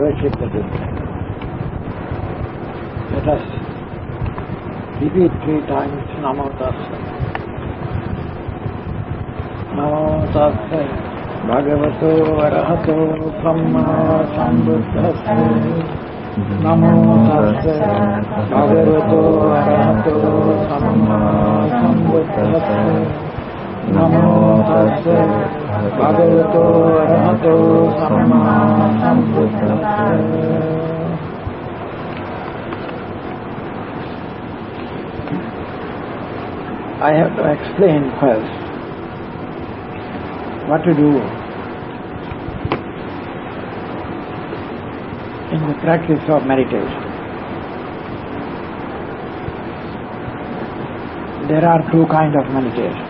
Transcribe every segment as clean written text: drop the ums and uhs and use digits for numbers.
worship the Buddha. Let us repeat 3 times Namo Tassa. Namo Tassa Bhagavato Arahato Samma Sambuddhassa. Namo Tassa Bhagavato Arahato Samma Sambuddhassa. Namo Tassa Bhagavato Arahato Samma Sambuddhassa. I have to explain first what to do in the practice of meditation. There are 2 kinds of meditation: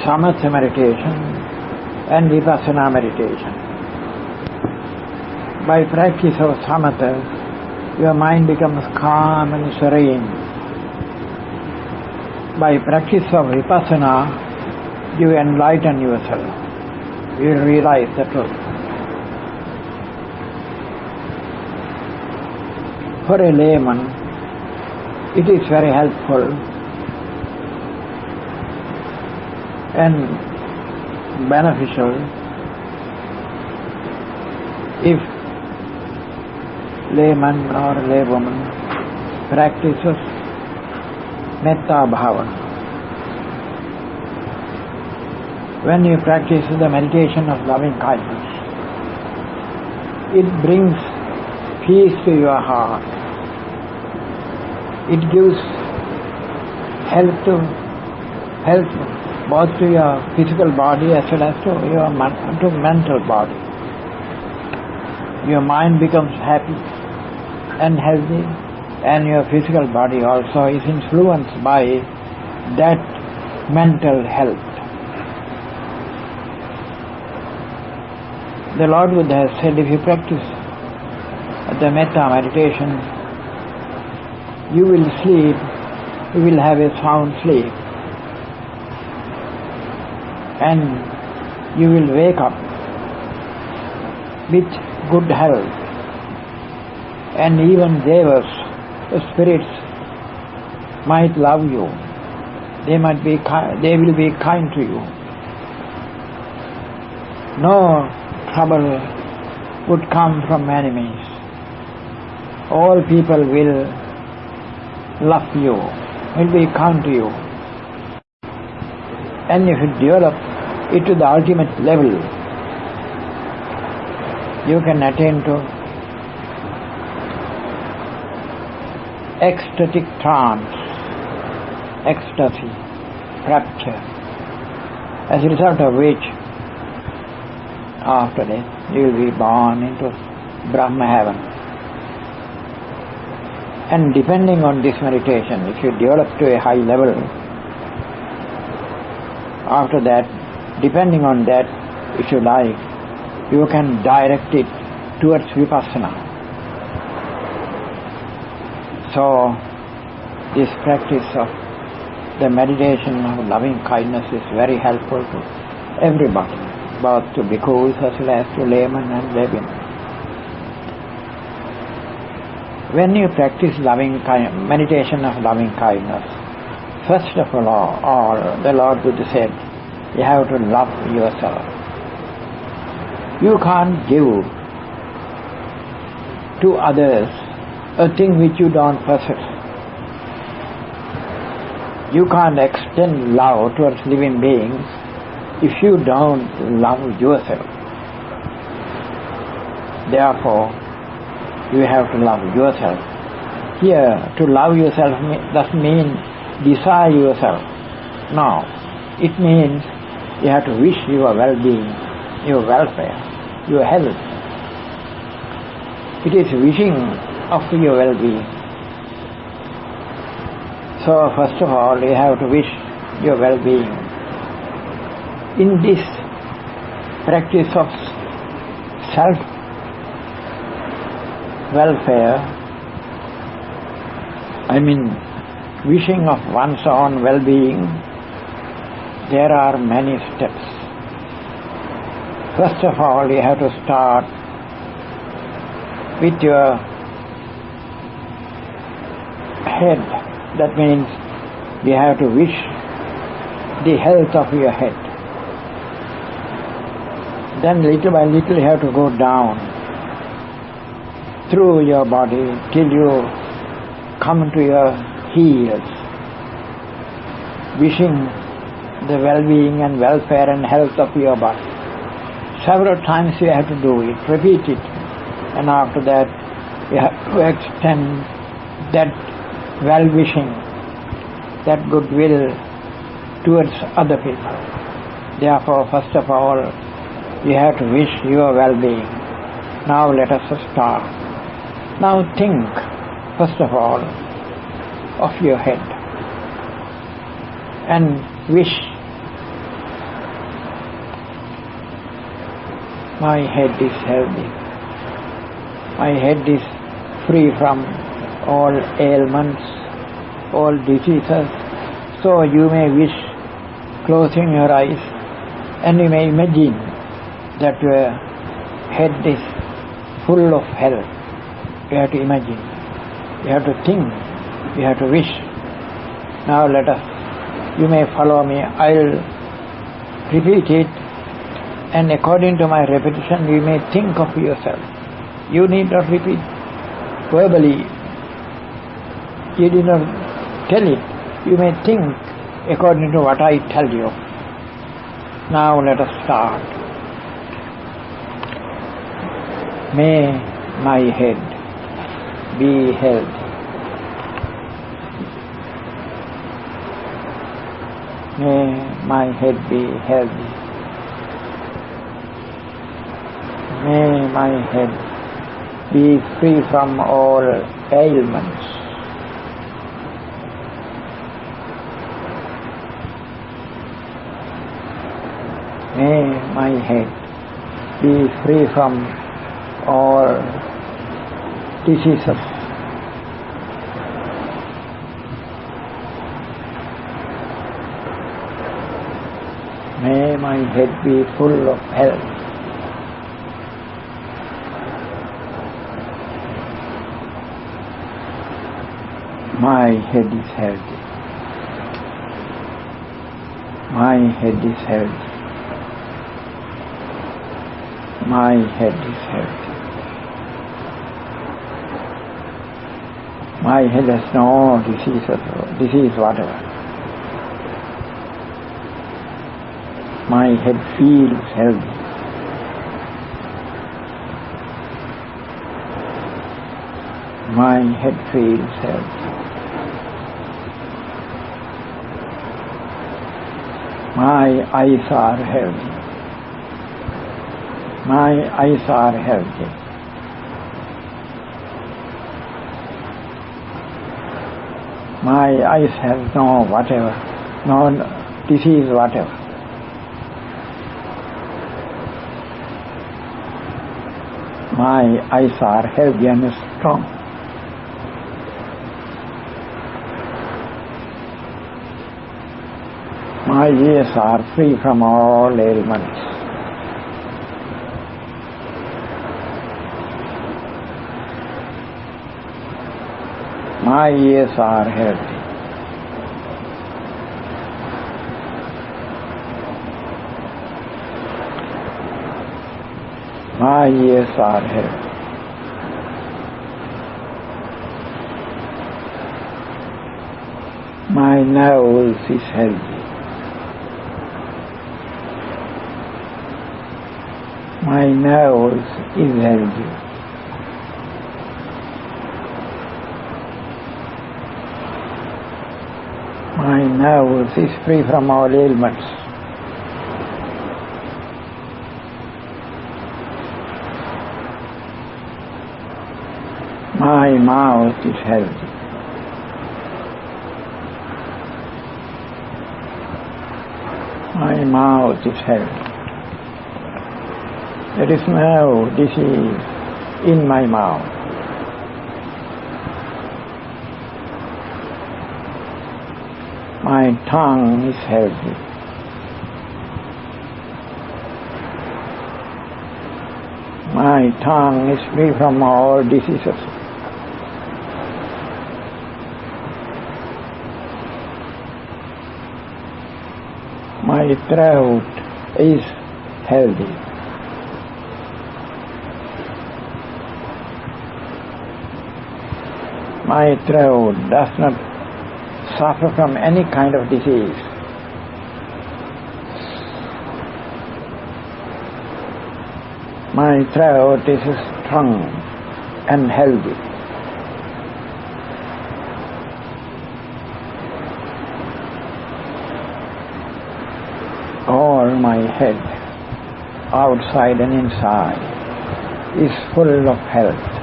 samatha meditation and vipassana meditation. By practice of samatha, your mind becomes calm and serene. By practice of vipassana, you enlighten yourself. You realize the truth. For a layman, it is very helpful and beneficial if layman or laywoman practices metta bhavana. When you practice the meditation of loving kindness, it brings peace to your heart. It gives health both to your physical body as well as to your mental body. Your mind becomes happy and healthy, and your physical body also is influenced by that mental health. The Lord Buddha has said, if you practice the metta meditation, you will sleep, you will have a sound sleep, and you will wake up with good health, and even devas, the spirits, might love you. They will be kind to you. No trouble would come from enemies. All people will love you, will be kind to you. And if you develop it to the ultimate level, you can attain to ecstatic trance, ecstasy, rapture, as a result of which, after that, you will be born into Brahma heaven. And depending on this meditation, if you develop to a high level, after that, depending on that, if you like, you can direct it towards vipassana. So, this practice of the meditation of loving kindness is very helpful to everybody, both to bhikkhus as well as to laymen and laywomen. When you practice meditation of loving kindness, first of all, the Lord Buddha said, you have to love yourself. You can't give to others a thing which you don't possess. You can't extend love towards living beings if you don't love yourself. Therefore, you have to love yourself. Here, to love yourself doesn't mean desire yourself. No, it means you have to wish your well-being, your welfare, your health. It is wishing of your well-being. So, first of all, you have to wish your well-being. In this practice of self-welfare, wishing of one's own well-being, there are many steps. First of all, you have to start with your head. That means you have to wish the health of your head. Then little by little you have to go down through your body till you come to your heels, wishing the well-being and welfare and health of your body. Several times you have to do it, repeat it, and after that you have to extend that well-wishing, that goodwill towards other people. Therefore, first of all, you have to wish your well-being. Now let us start. Now think, first of all, of your head and wish, my head is healthy. My head is free from all ailments, all diseases. So you may wish, closing your eyes, and you may imagine that your head is full of health. You have to imagine, you have to think, you have to wish. Now you may follow me. I'll repeat it, and according to my repetition, you may think of yourself. You need not repeat verbally. You did not tell it. You may think according to what I tell you. Now let us start. May my head be healthy. May my head be healthy. May my head be free from all ailments. May my head be free from all diseases. May my head be full of health. My head is healthy. My head is healthy. My head is healthy. My head has no disease whatever. My head feels healthy. My head feels healthy. My eyes are healthy. My eyes are healthy. My eyes have no disease whatever. My eyes are healthy and strong. My ears are free from all ailments. My ears are healthy. My ears are healthy. My nose is healthy. My nose is healthy. My nose is free from all ailments. My mouth is healthy. My mouth is healthy. There is no disease in my mouth. My tongue is healthy. My tongue is free from all diseases. My throat is healthy. My throat does not suffer from any kind of disease. My throat is strong and healthy. All my head, outside and inside, is full of health.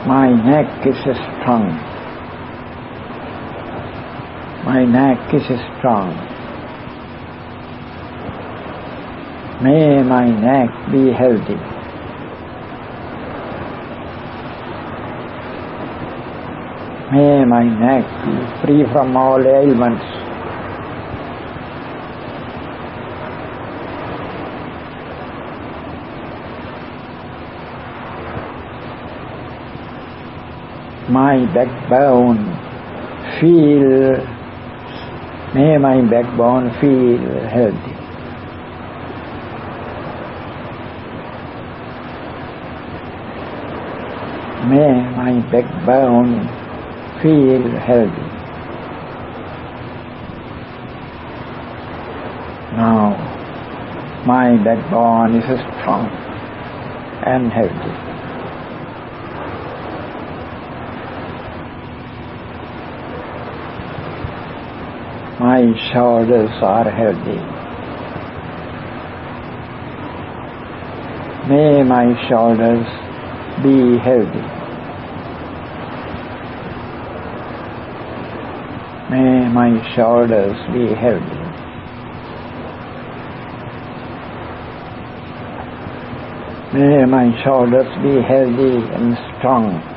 My neck is strong. My neck is strong. May my neck be healthy. May my neck be free from all ailments. My backbone may my backbone feel healthy. May my backbone feel healthy. Now my backbone is strong and healthy. My shoulders are healthy. May my shoulders be healthy. May my shoulders be healthy. May my shoulders be healthy and strong.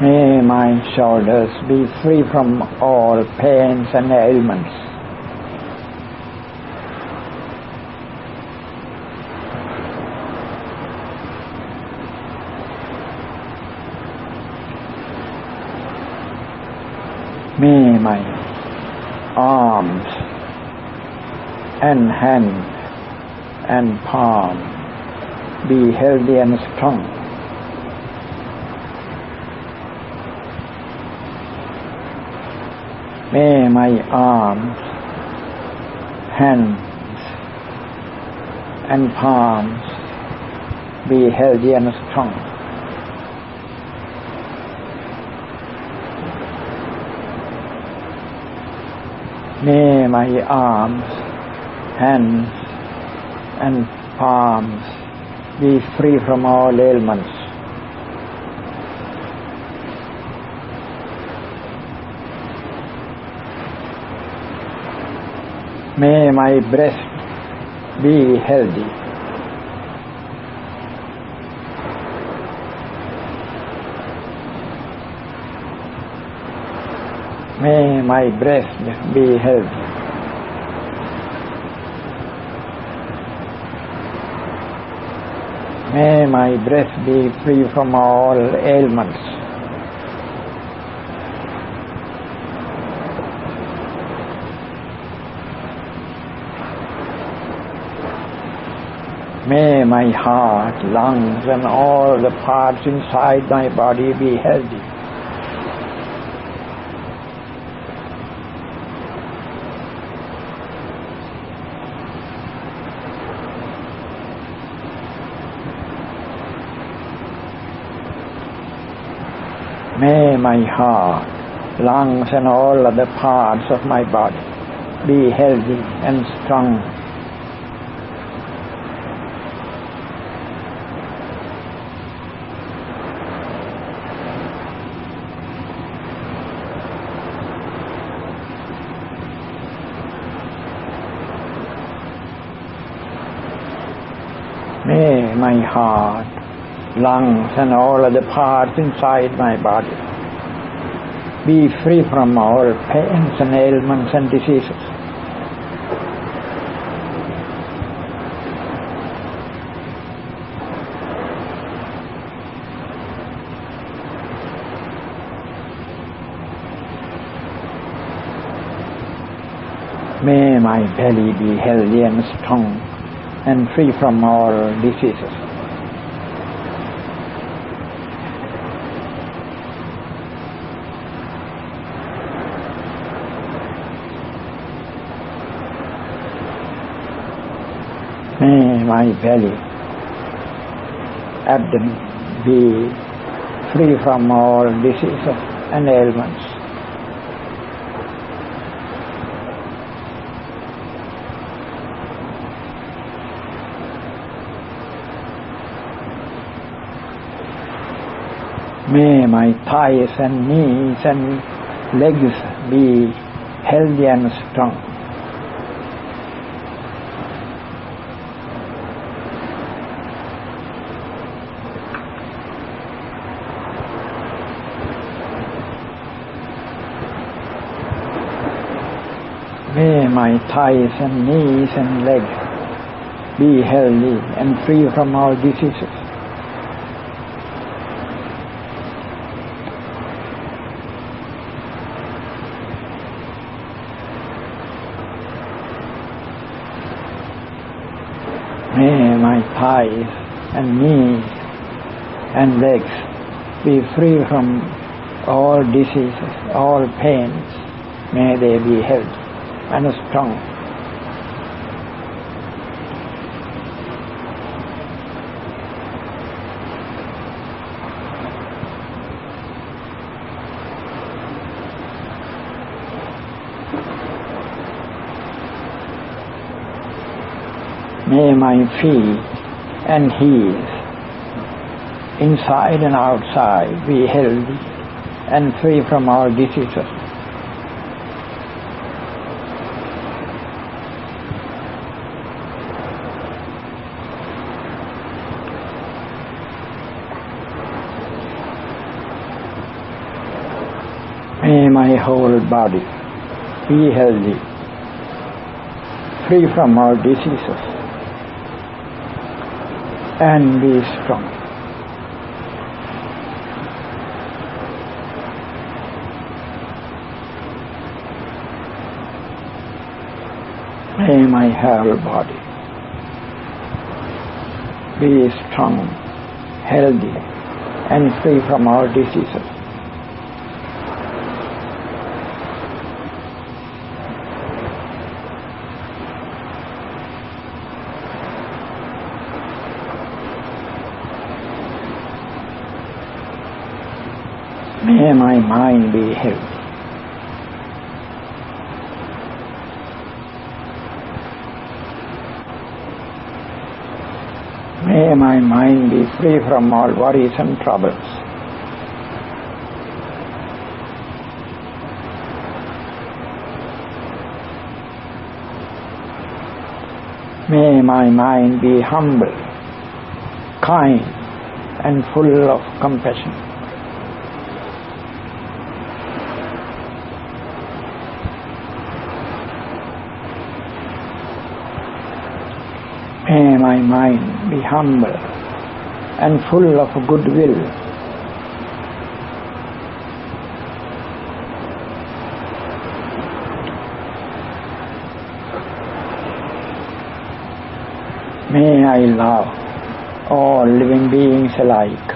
May my shoulders be free from all pains and ailments. May my arms and hand and palm be healthy and strong. May my arms, hands and palms be healthy and strong. May my arms, hands and palms be free from all ailments. May my breast be healthy. May my breast be healthy. May my breast be free from all ailments. May my heart, lungs and all the parts inside my body be healthy. May my heart, lungs and all other parts of my body be healthy and strong. May my heart, lungs and all other parts inside my body be free from all pains and ailments and diseases. May my belly be healthy and strong and free from all diseases. May my belly, abdomen be free from all diseases and ailments. May my thighs and knees and legs be healthy and strong. May my thighs and knees and legs be healthy and free from all diseases. May my thighs and knees and legs be free from all diseases, all pains. May they be healthy and strong. May my feet and heels, inside and outside, be healthy and free from all diseases. May my whole body be healthy, free from all diseases, and be strong. May my whole body be strong, healthy, and free from all diseases. May my mind be healthy. May my mind be free from all worries and troubles. May my mind be humble, kind, and full of compassion. May my mind be humble and full of goodwill. May I love all living beings alike.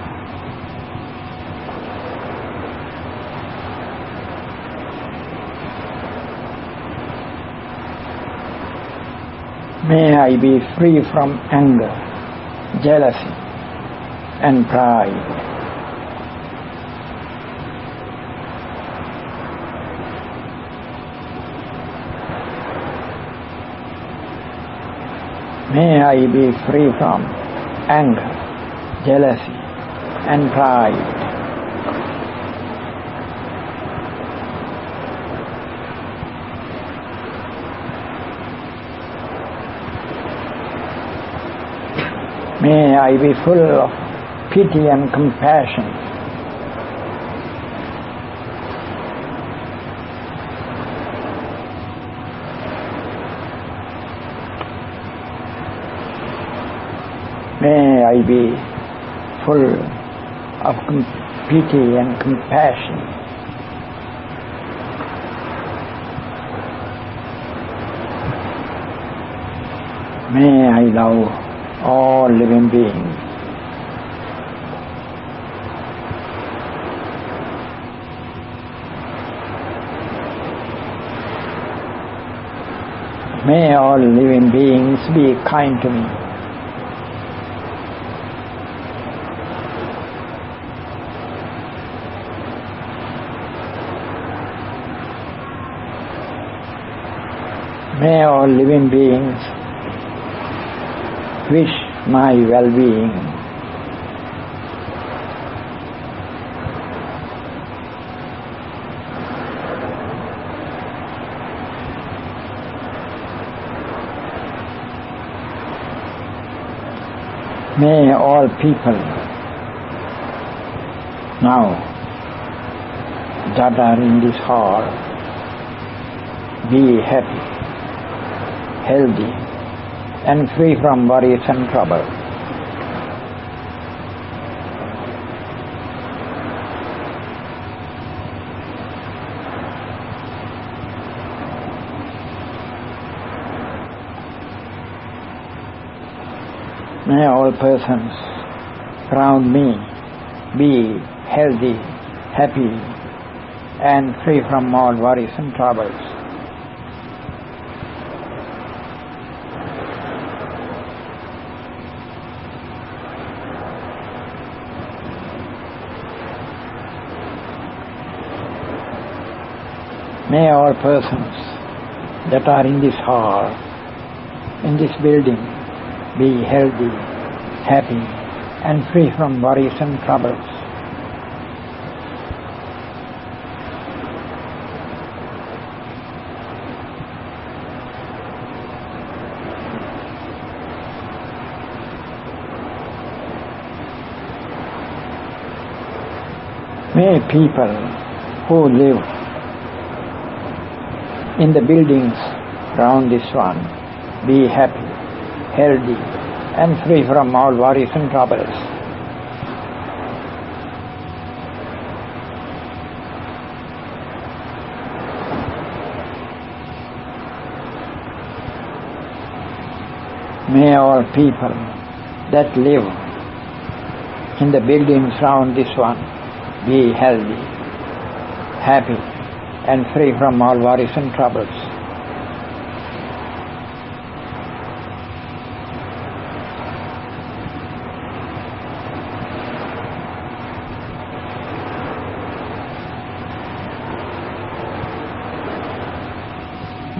May I be free from anger, jealousy, and pride. May I be free from anger, jealousy, and pride. May I be full of pity and compassion. May I be full of pity and compassion. May I love all living beings. May all living beings be kind to me. May all living beings wish my well-being. May all people now that are in this hall be happy, healthy, and free from worries and trouble. May all persons around me be healthy, happy, and free from all worries and troubles. May all persons that are in this hall, in this building, be healthy, happy, and free from worries and troubles. May people who live in the buildings around this one be happy, healthy, and free from all worries and troubles. May all people that live in the buildings around this one be healthy, happy, and free from all worries and troubles.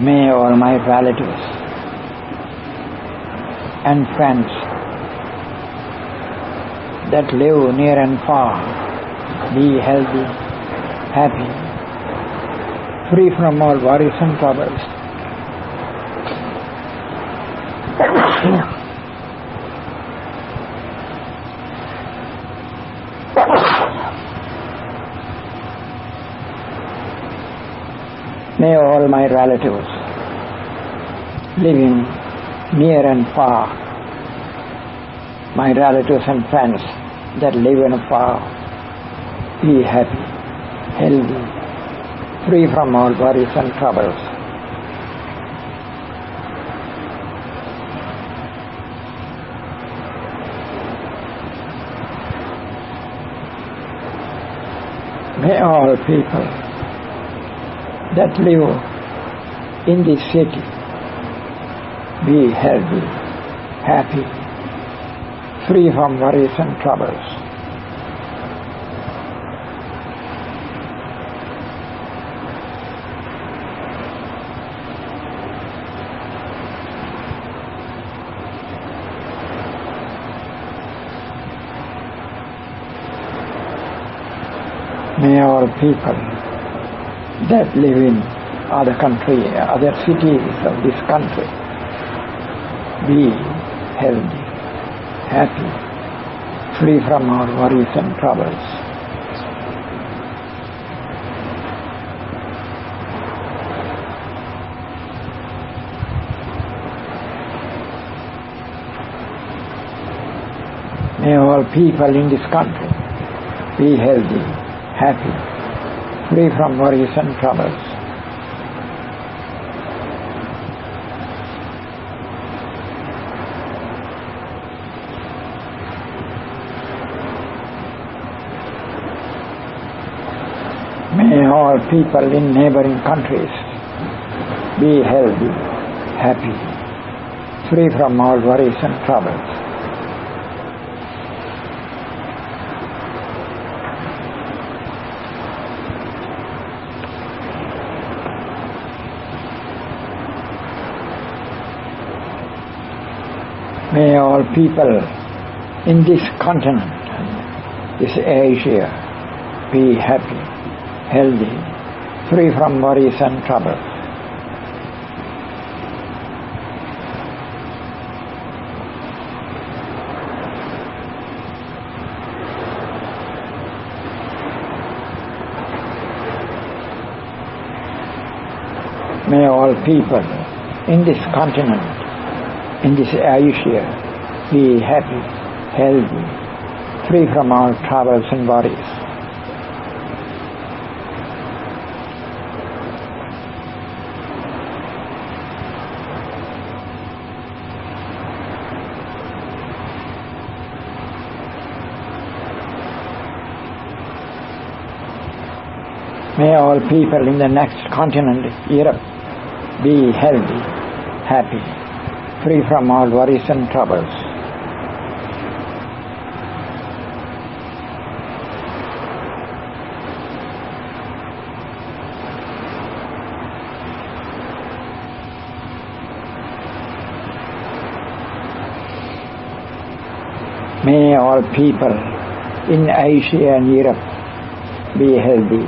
May all my relatives and friends that live near and far be healthy, happy, free from all worries and troubles. May all my relatives living near and far, my relatives and friends that live in far, be happy, healthy, free from all worries and troubles. May all people that live in this city be healthy, happy, free from worries and troubles. May all people that live in other country, other cities of this country be healthy, happy, free from all worries and troubles. May all people in this country be healthy, happy, free from worries and troubles. May all people in neighboring countries be healthy, happy, free from all worries and troubles. May all people in this continent, this Asia, be happy, healthy, free from worries and troubles. May all people in this continent, in this Asia, be happy, healthy, free from all troubles and worries. May all people in the next continent, Europe, be healthy, happy, free from all worries and troubles. May all people in Asia and Europe be healthy,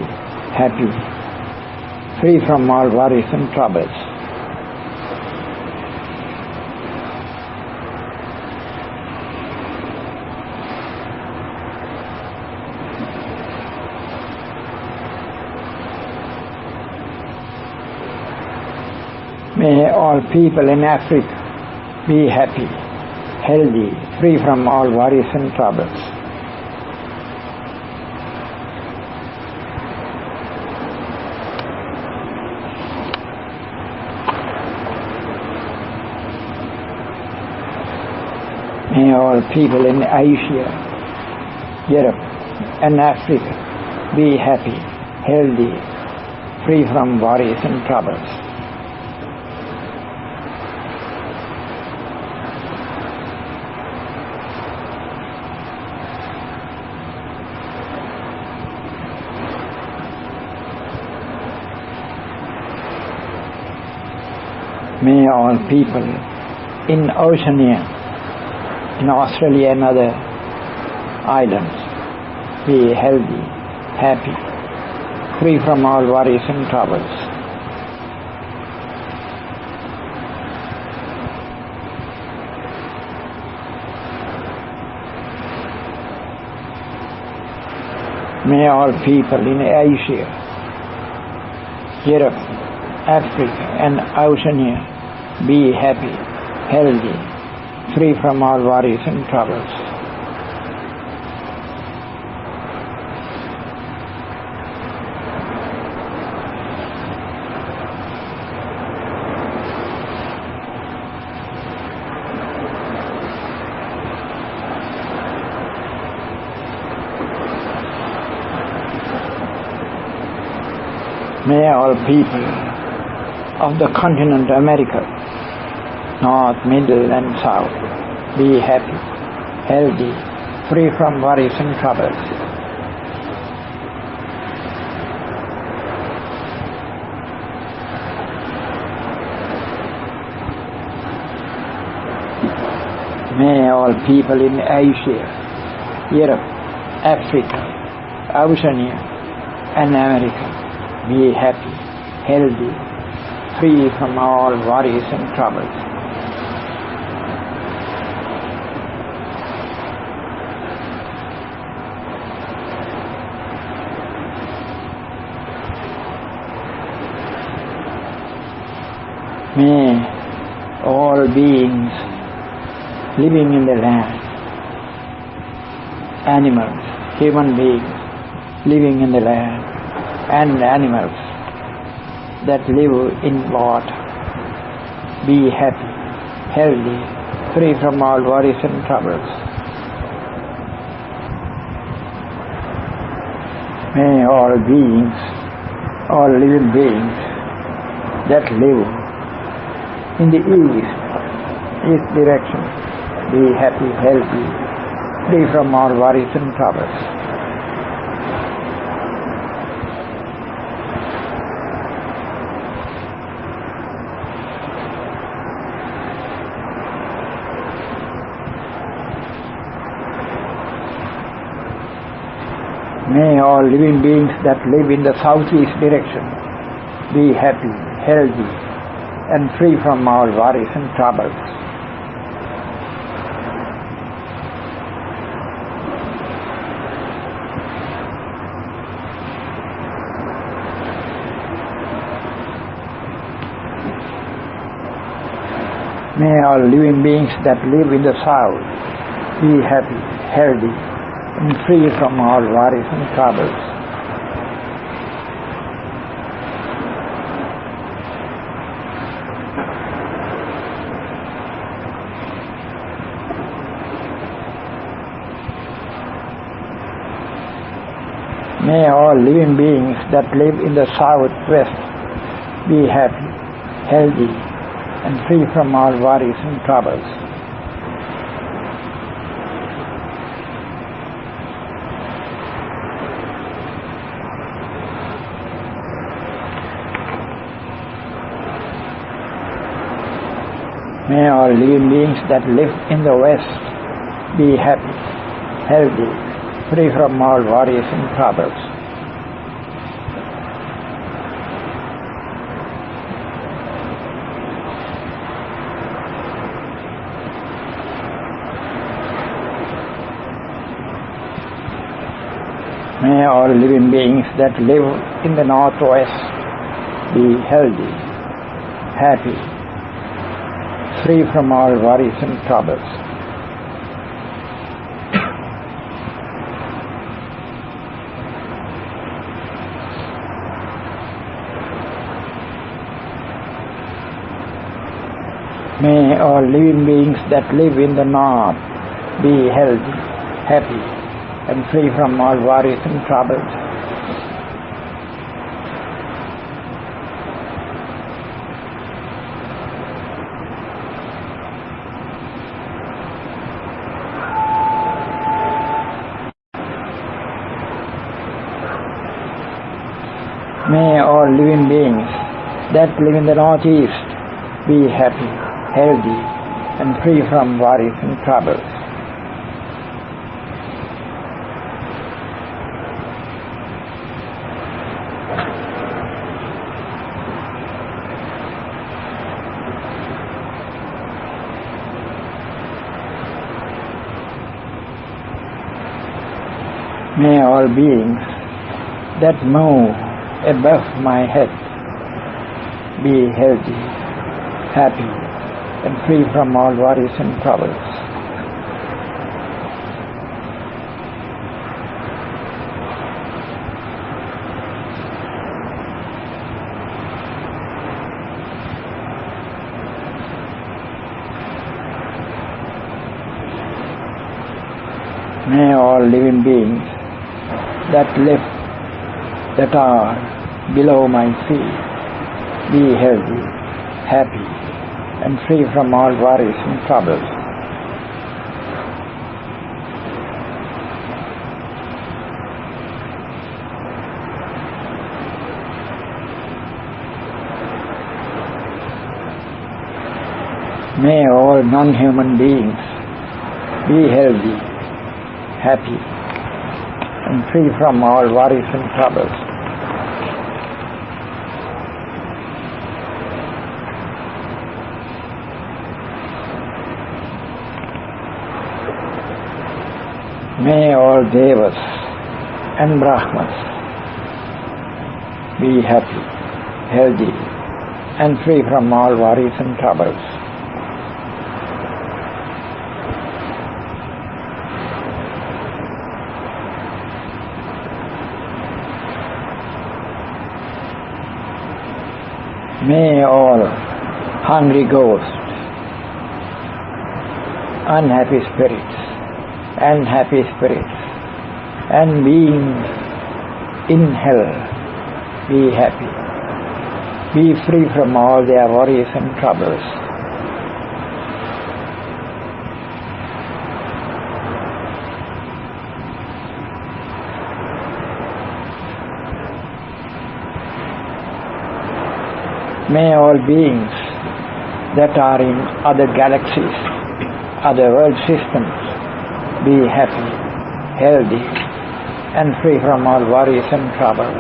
happy, free from all worries and troubles. May all people in Africa be happy, healthy, free from all worries and troubles. May all people in Asia, Europe, and Africa be happy, healthy, free from worries and troubles. May all people in Oceania, in Australia and other islands, be healthy, happy, free from all worries and troubles. May all people in Asia, Europe, Africa and Oceania be happy, healthy, free from all worries and troubles. May all people of the continent America, North, Middle and South, be happy, healthy, free from worries and troubles. May all people in Asia, Europe, Africa, Oceania and America be happy, healthy, free from all worries and troubles. May all beings living in the land, animals, human beings living in the land, and animals that live in water, be happy, healthy, free from all worries and troubles. May all beings, all living beings that live in the east direction, be happy, healthy, free from all worries and troubles. May all living beings that live in the southeast direction be happy, healthy, and free from all worries and troubles. May all living beings that live in the south be happy, healthy, and free from all worries and troubles. May all living beings that live in the southwest be happy, healthy, and free from all worries and troubles. May all living beings that live in the west be happy, healthy, free from all worries and troubles. May all living beings that live in the northwest be healthy, happy, free from all worries and troubles. May all living beings that live in the north be healthy, happy, and free from all worries and troubles. May all living beings that live in the northeast be happy, healthy, and free from worries and troubles. May all beings that move above my head be healthy, happy, and free from all worries and troubles. May all living beings that are below my feet be healthy, happy, and free from all worries and troubles. May all non-human beings be healthy, happy, and free from all worries and troubles. May all devas and brahmas be happy, healthy, and free from all worries and troubles. May all hungry ghosts, unhappy spirits, and happy spirits, and beings in hell be happy, be free from all their worries and troubles. May all beings that are in other galaxies, other world systems, be happy, healthy, and free from all worries and troubles.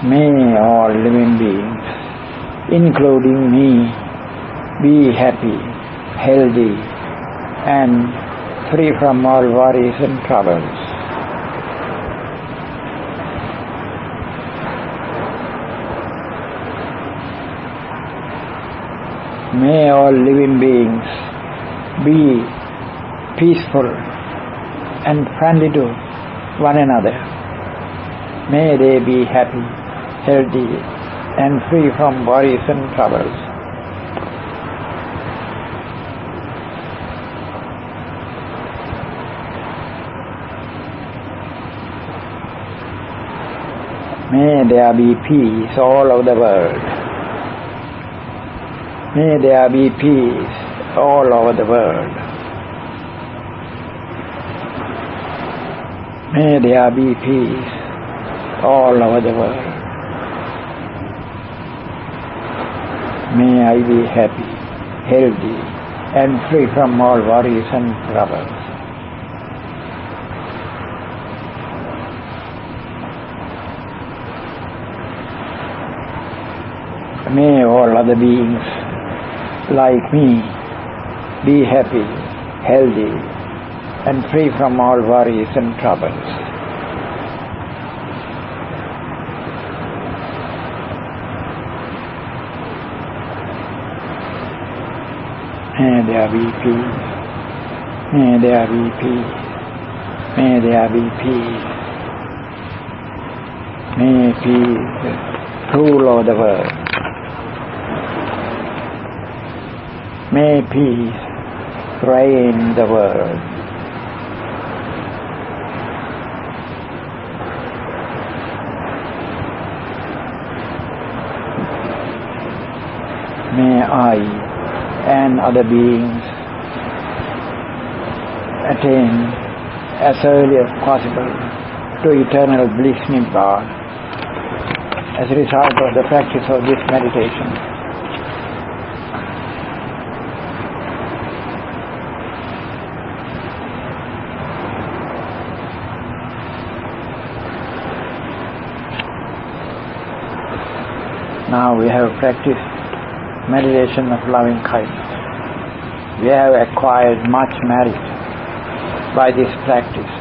May all living beings, including me, be happy, healthy, and free from all worries and troubles. May all living beings be peaceful and friendly to one another. May they be happy, healthy, and free from worries and troubles. May there be peace all over the world. May there be peace all over the world. May there be peace all over the world. May I be happy, healthy, and free from all worries and troubles. May all other beings like me be happy, healthy, and free from all worries and troubles. May there be peace. May there be peace. May there be peace. May peace rule over the world. May peace reign the world. May I and other beings attain as early as possible to eternal bliss Nibbana as a result of the practice of this meditation. Now we have practiced meditation of loving kindness. We have acquired much merit by this practice.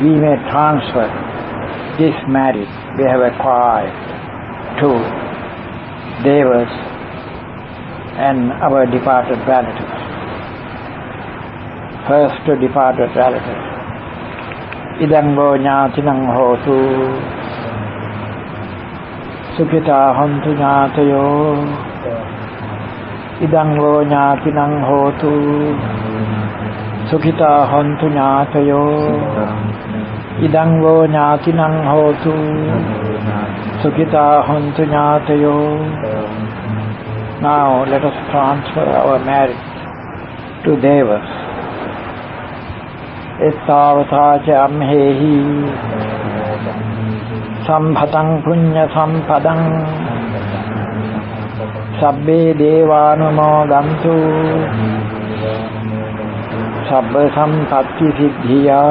We may transfer this merit we have acquired to Devas and our departed relatives. First to departed relatives. Idang vo ñātinang hotu Sukhita hontu ñātayo. Idang vo ñātinang hotu Sukhita hontu ñātayo. Idang vo ñātinang hotu Sukhita hontu ñātayo. Now let us transfer our merit to Devas. Ettavata ca amhehi Sambhatang punya sampadang Sabbe devanumodantu Sabba sampatti siddhiya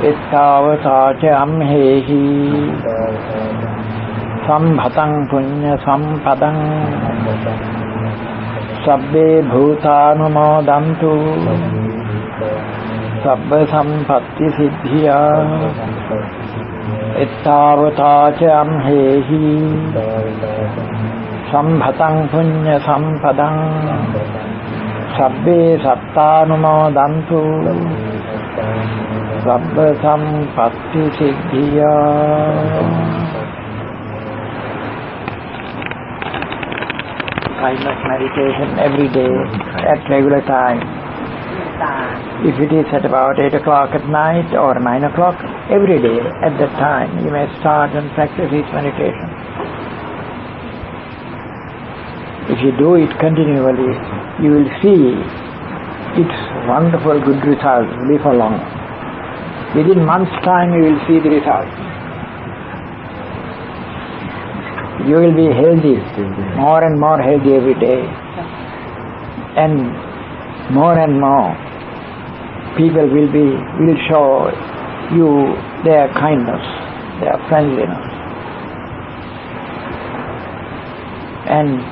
Ettavata ca amhehi Sambhatang punya sampadang Sabbe bhutanumodantu sabba sampatti siddhya ittavata ca amhehi sambhatang punya sampadang sabbe sattanumodantu sabba sampatti siddhya. Kindness meditation every day at regular time. If it is at about 8 o'clock at night or 9 o'clock, every day at that time you may start and practice this meditation. If you do it continually, you will see its wonderful good results before long. Within months' time you will see the results. You will be healthy, more and more healthy every day. And more people will show you their kindness, their friendliness. And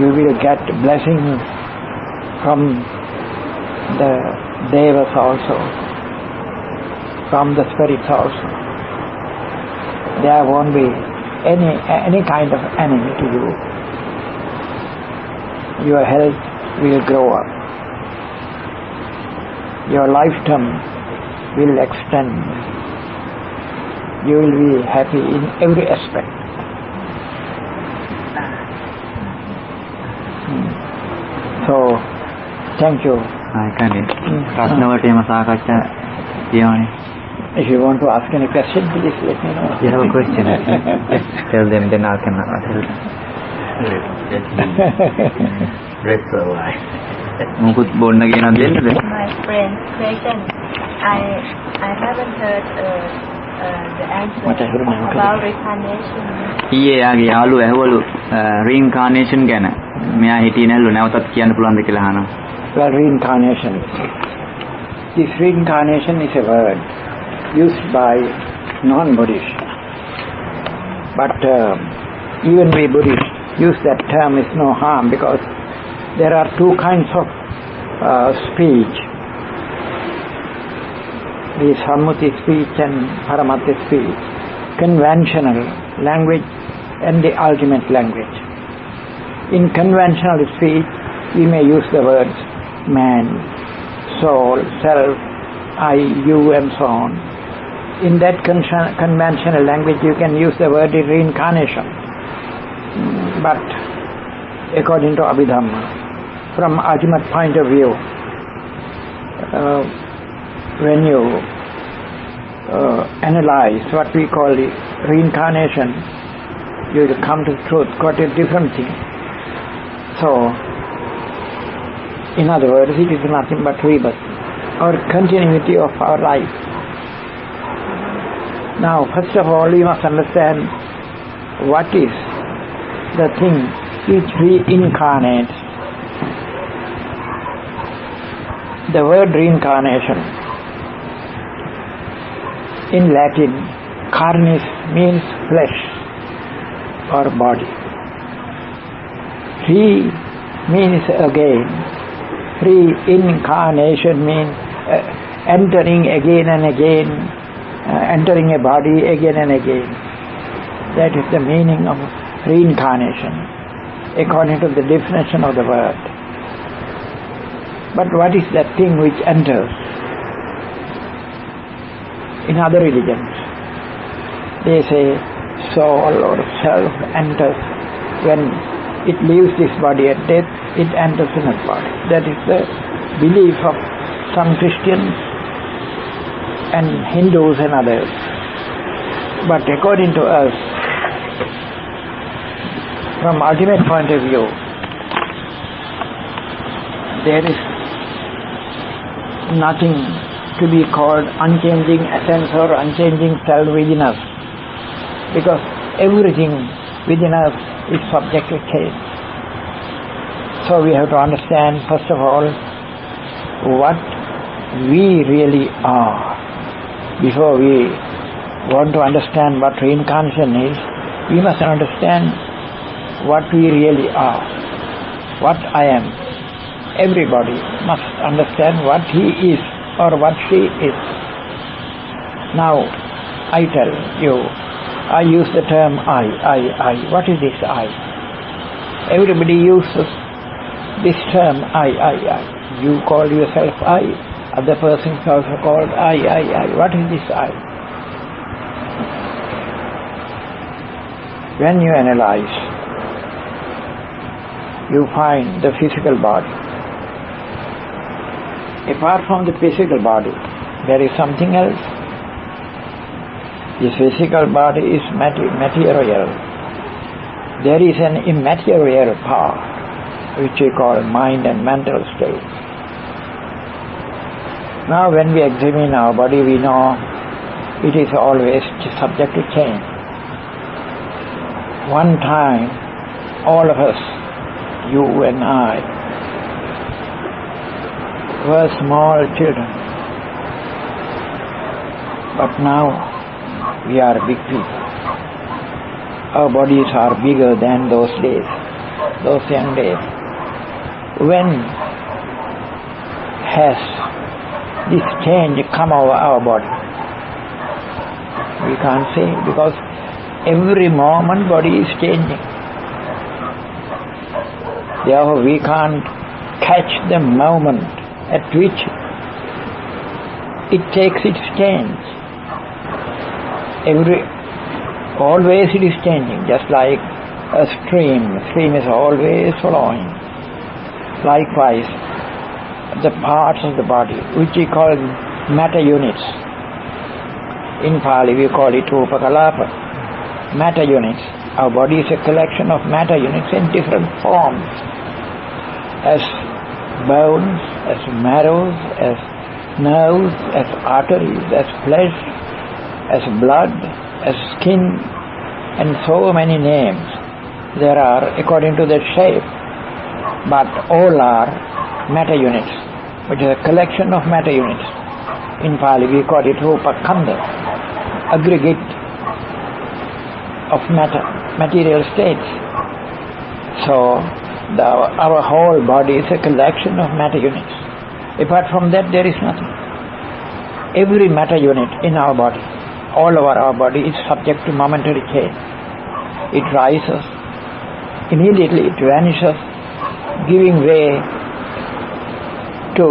you will get blessings from the devas also, from the spirits also. There won't be any kind of enemy to you. Your health will grow up. Your lifetime will extend. You will be happy in every aspect. So, thank you. If you want to ask any question, please let me know. You have a question? Tell them, then I can tell them. Rest of life. My friend's question, I haven't heard the answer about reincarnation. යාගේ යාළුවා ඇහුවලු reincarnation ගැන. මෙයා හිටියේ නැල්ලු නැවතත් කියන්න පුළුවන්ද කියලා අහනවා. Well, reincarnation. This reincarnation is a word used by non-Buddhists. But even we Buddhists use that term is no harm, because there are two kinds of speech. The Sammuti speech and Paramatti speech. Conventional language and the ultimate language. In conventional speech, we may use the words man, soul, self, I, you, and so on. In that conventional language, you can use the word reincarnation. But according to Abhidhamma, from ultimate point of view, when you analyze what we call reincarnation, you will come to the truth, quite a different thing. So, in other words, it is nothing but rebirth, or continuity of our life. Now, first of all, we must understand what is the thing which reincarnates. The word reincarnation in Latin, carnis means flesh or body. Re means again. Reincarnation means entering again and again, entering a body again and again. That is the meaning of reincarnation, according to the definition of the word. But what is that thing which enters? In other religions, they say soul or self enters. When it leaves this body at death, it enters another body. That is the belief of some Christians and Hindus and others. But according to us, from ultimate point of view, there is nothing to be called unchanging essence or unchanging self within us, because everything within us is subject to change. So we have to understand, first of all, what we really are. Before we want to understand what reincarnation is, we must understand what we really are. what I am. Everybody must understand what he is or what she is. Now, I tell you, I use the term I. What is this I? Everybody uses this term I. You call yourself I. Other persons also called I. What is this I? When you analyze, you find the physical body. Apart from the physical body, there is something else. This physical body is material. There is an immaterial part, which we call mind and mental state. Now when we examine our body, we know it is always subject to change. One time, all of us, you and I, were small children. But now, we are big people. Our bodies are bigger than those days, those young days. When has this change come over our body? We can't say, because every moment body is changing. Therefore we can't catch the moment at which it takes its change. Always it is changing, just like a stream. Stream is always flowing. Likewise, the parts of the body, which we call matter units. In Pali we call it Rupakalapa, matter units. Our body is a collection of matter units in different forms, as bones, as marrows, as nerves, as arteries, as flesh, as blood, as skin, and so many names there are according to their shape, but all are matter units, which is a collection of matter units. In Pali we call it Rupakanda, aggregate of material states. So our whole body is a collection of matter units. Apart from that, there is nothing. Every matter unit in our body, all over our body, is subject to momentary change. It rises, immediately it vanishes, giving way to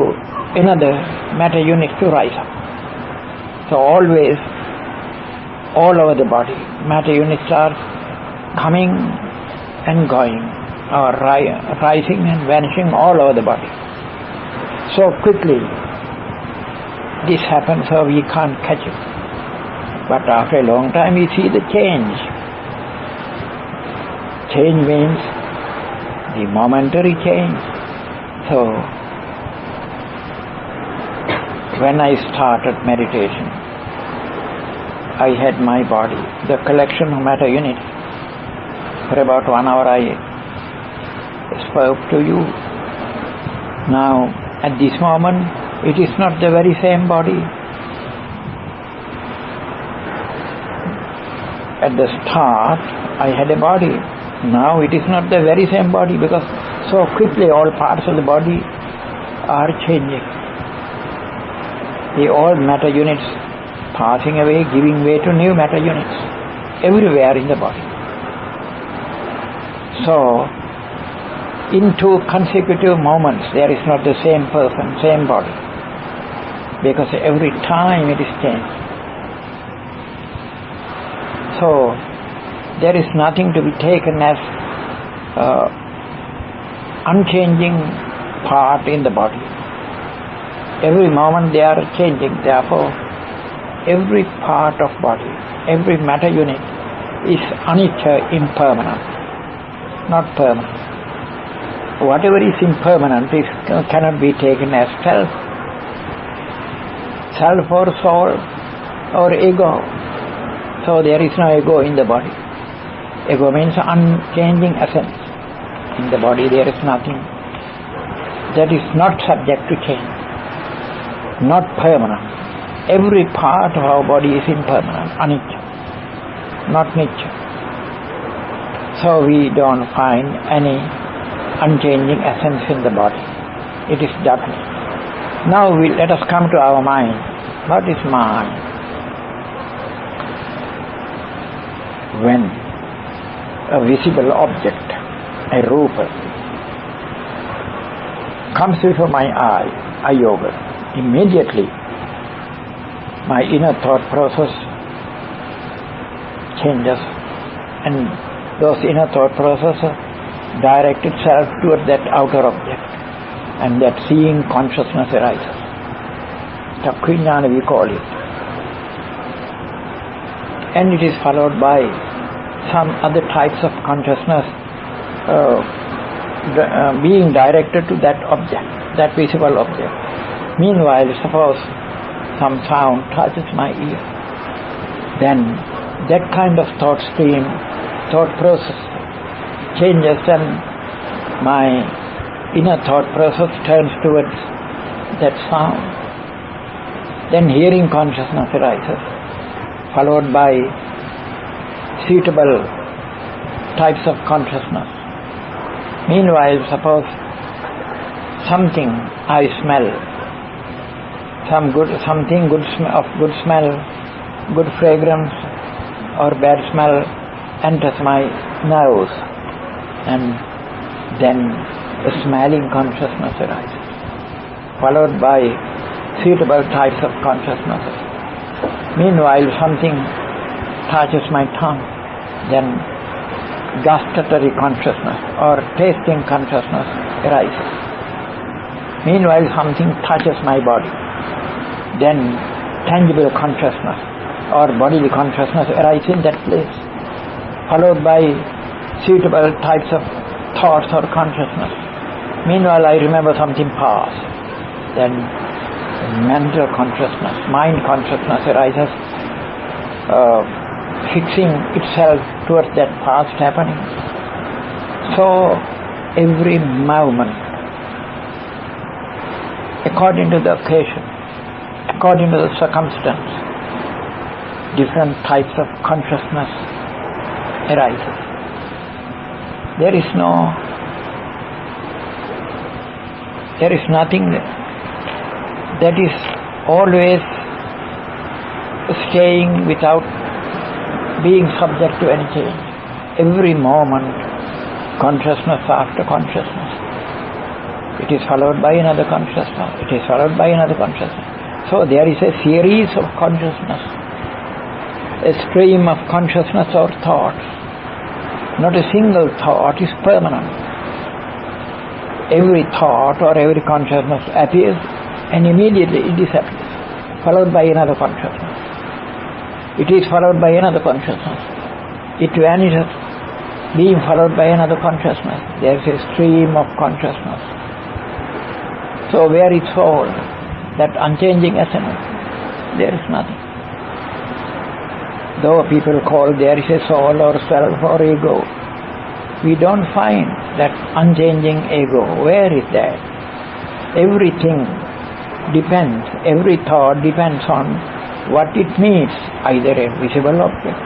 another matter unit to rise up. So always, all over the body, matter units are coming and going, or rising and vanishing all over the body. So quickly this happens, so we can't catch it. But after a long time we see the change. Change means the momentary change. So when I started meditation, I had my body, the collection of matter units. For about 1 hour I spoke to you. Now, at this moment, it is not the very same body. At the start, I had a body. Now it is not the very same body, because so quickly all parts of the body are changing. The old matter units passing away, giving way to new matter units everywhere in the body. So, in 2 consecutive moments, there is not the same person, same body, because every time it is changed. So, there is nothing to be taken as unchanging part in the body. Every moment they are changing. Therefore, every part of body, every matter unit is anicca, impermanent, not permanent. Whatever is impermanent cannot be taken as self or soul or ego. So there is no ego in the body. Ego means unchanging essence. In the body there is nothing that is not subject to change, not permanent. Every part of our body is impermanent, anicca, not nicca. So we don't find any unchanging essence in the body. It is darkness. Now let us come to our mind. What is mind? When a visible object, a rupa, comes before my eye, ayoga, immediately my inner thought process changes, and those inner thought processes direct itself toward that outer object, and that seeing consciousness arises. Chakkhujnana we call it. And it is followed by some other types of consciousness being directed to that object, that visible object. Meanwhile, suppose some sound touches my ear, then that kind of thought stream, thought process changes, and my inner thought process turns towards that sound. Then hearing consciousness arises, followed by suitable types of consciousness. Meanwhile, suppose something I smell, something of good smell, good fragrance or bad smell enters my nose, and then the smelling consciousness arises, followed by suitable types of consciousnesses. Meanwhile, something touches my tongue, then gustatory consciousness or tasting consciousness arises. Meanwhile, something touches my body, then tangible consciousness or bodily consciousness arises in that place, followed by suitable types of thoughts or consciousness. Meanwhile, I remember something past, then mental consciousness, mind consciousness arises, fixing itself towards that past happening. So every moment, according to the occasion, according to the circumstance, different types of consciousness arises. There is nothing that is always staying without being subject to any change. Every moment, consciousness after consciousness. It is followed by another consciousness. It is followed by another consciousness. So there is a series of consciousness, a stream of consciousness or thoughts. Not a single thought is permanent. Every thought or every consciousness appears and immediately it disappears, followed by another consciousness. It is followed by another consciousness. It vanishes, being followed by another consciousness. There is a stream of consciousness. So where is soul, that unchanging essence? There is nothing. Though people call there is a soul or self or ego, we don't find that unchanging ego. Where is that? Everything depends, every thought depends on what it meets, either a visible object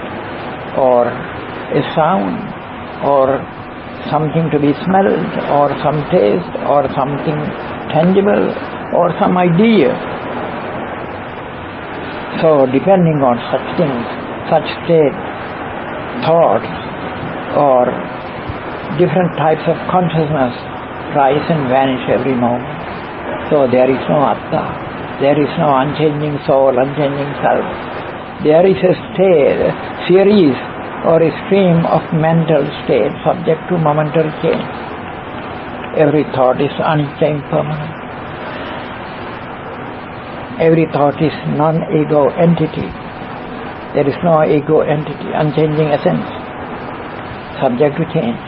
or a sound or something to be smelled or some taste or something tangible or some idea. So depending on such things, such state, thoughts or different types of consciousness rise and vanish every moment. So there is no atta. There is no unchanging soul, unchanging self. There is a state, a series or a stream of mental states subject to momentary change. Every thought is unchanged permanent. Every thought is non-ego entity. There is no ego entity, unchanging essence, subject to change.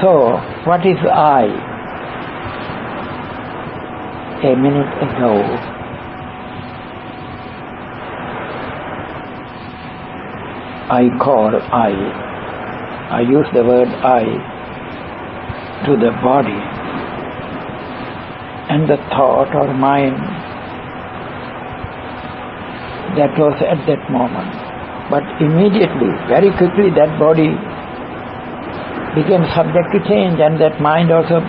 So, what is I? A minute ago, I use the word I to the body and the thought or mind that was at that moment. But immediately, very quickly, that body became subject to change, and that mind also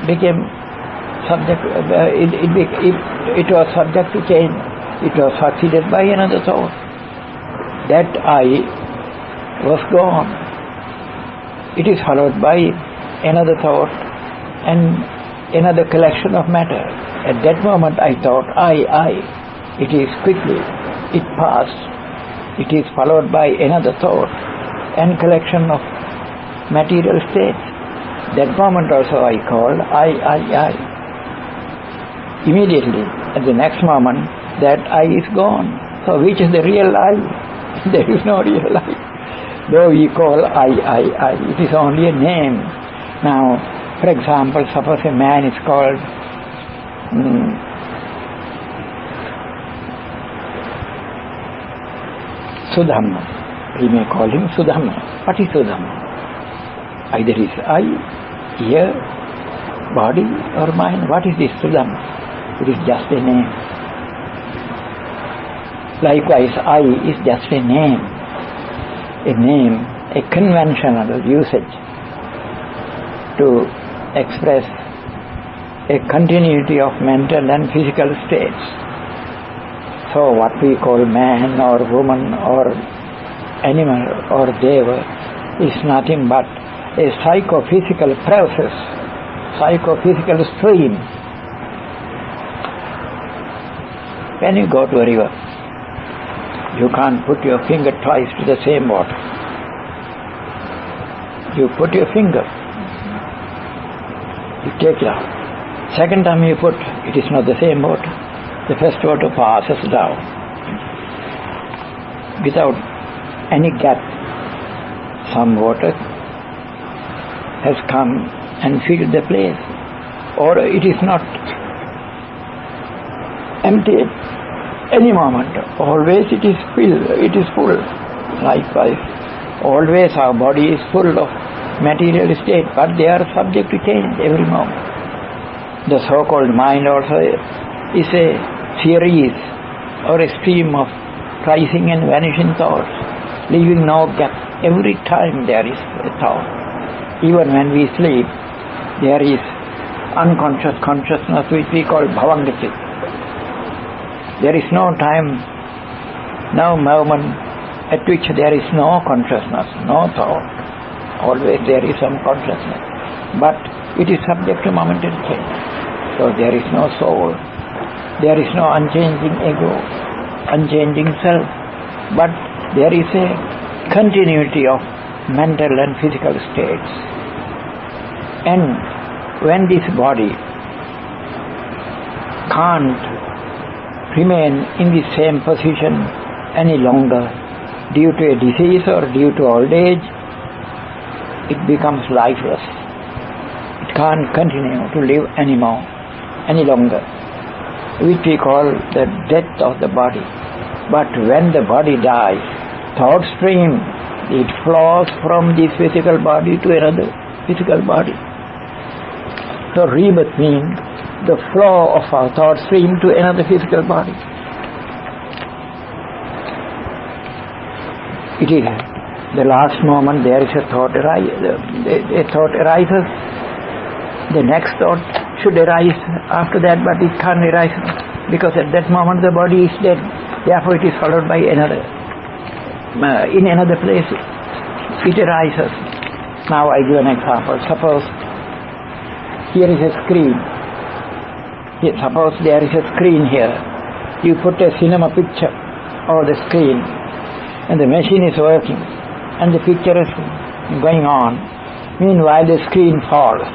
became subject. It was subject to change. It was succeeded by another thought. That I was gone. It is followed by another thought and another collection of matter. At that moment I thought, I. It is quickly, it passed. It is followed by another thought and collection of material states. That moment also I called, I. Immediately, at the next moment, that I is gone. So which is the real I? There is no real I. Though we call I, it is only a name. Now, for example, suppose a man is called Sudhamma. We may call him Sudhamma. What is Sudhamma? Either is I, ear, body or mind. What is this Sudhamma? It is just a name. Likewise, I is just a name, a conventional usage to express a continuity of mental and physical states. So what we call man or woman or animal or deva is nothing but a psychophysical process, psychophysical stream. When you go to a river, you can't put your finger twice to the same water. You put your finger, you take it out. Second time you put, it is not the same water. The first water passes down without any gap. Some water has come and filled the place, or it is not empty at any moment. Always it is full. Likewise, always our body is full of material state, but they are subject to change every moment. The so-called mind also is a series or a stream of rising and vanishing thoughts, leaving no gap. Every time there is a thought. Even when we sleep, there is unconscious consciousness which we call bhavangati. There is no time, no moment at which there is no consciousness, no thought. Always there is some consciousness, but it is subject to momentary change. So there is no soul, there is no unchanging ego, unchanging self, but there is a continuity of mental and physical states. And when this body can't remain in the same position any longer due to a disease or due to old age, it becomes lifeless. It can't continue to live any longer, which we call the death of the body. But when the body dies, thought stream, it flows from this physical body to another physical body. So rebirth means the flow of our thought stream to another physical body. It is the last moment there is a thought arises. The next thought should arise after that, but it can't arise because at that moment the body is dead. Therefore it is followed by another. In another place it arises. Now I give an example. Suppose here is a screen. Suppose there is a screen here. You put a cinema picture over the screen and the machine is working and the picture is going on. Meanwhile the screen falls.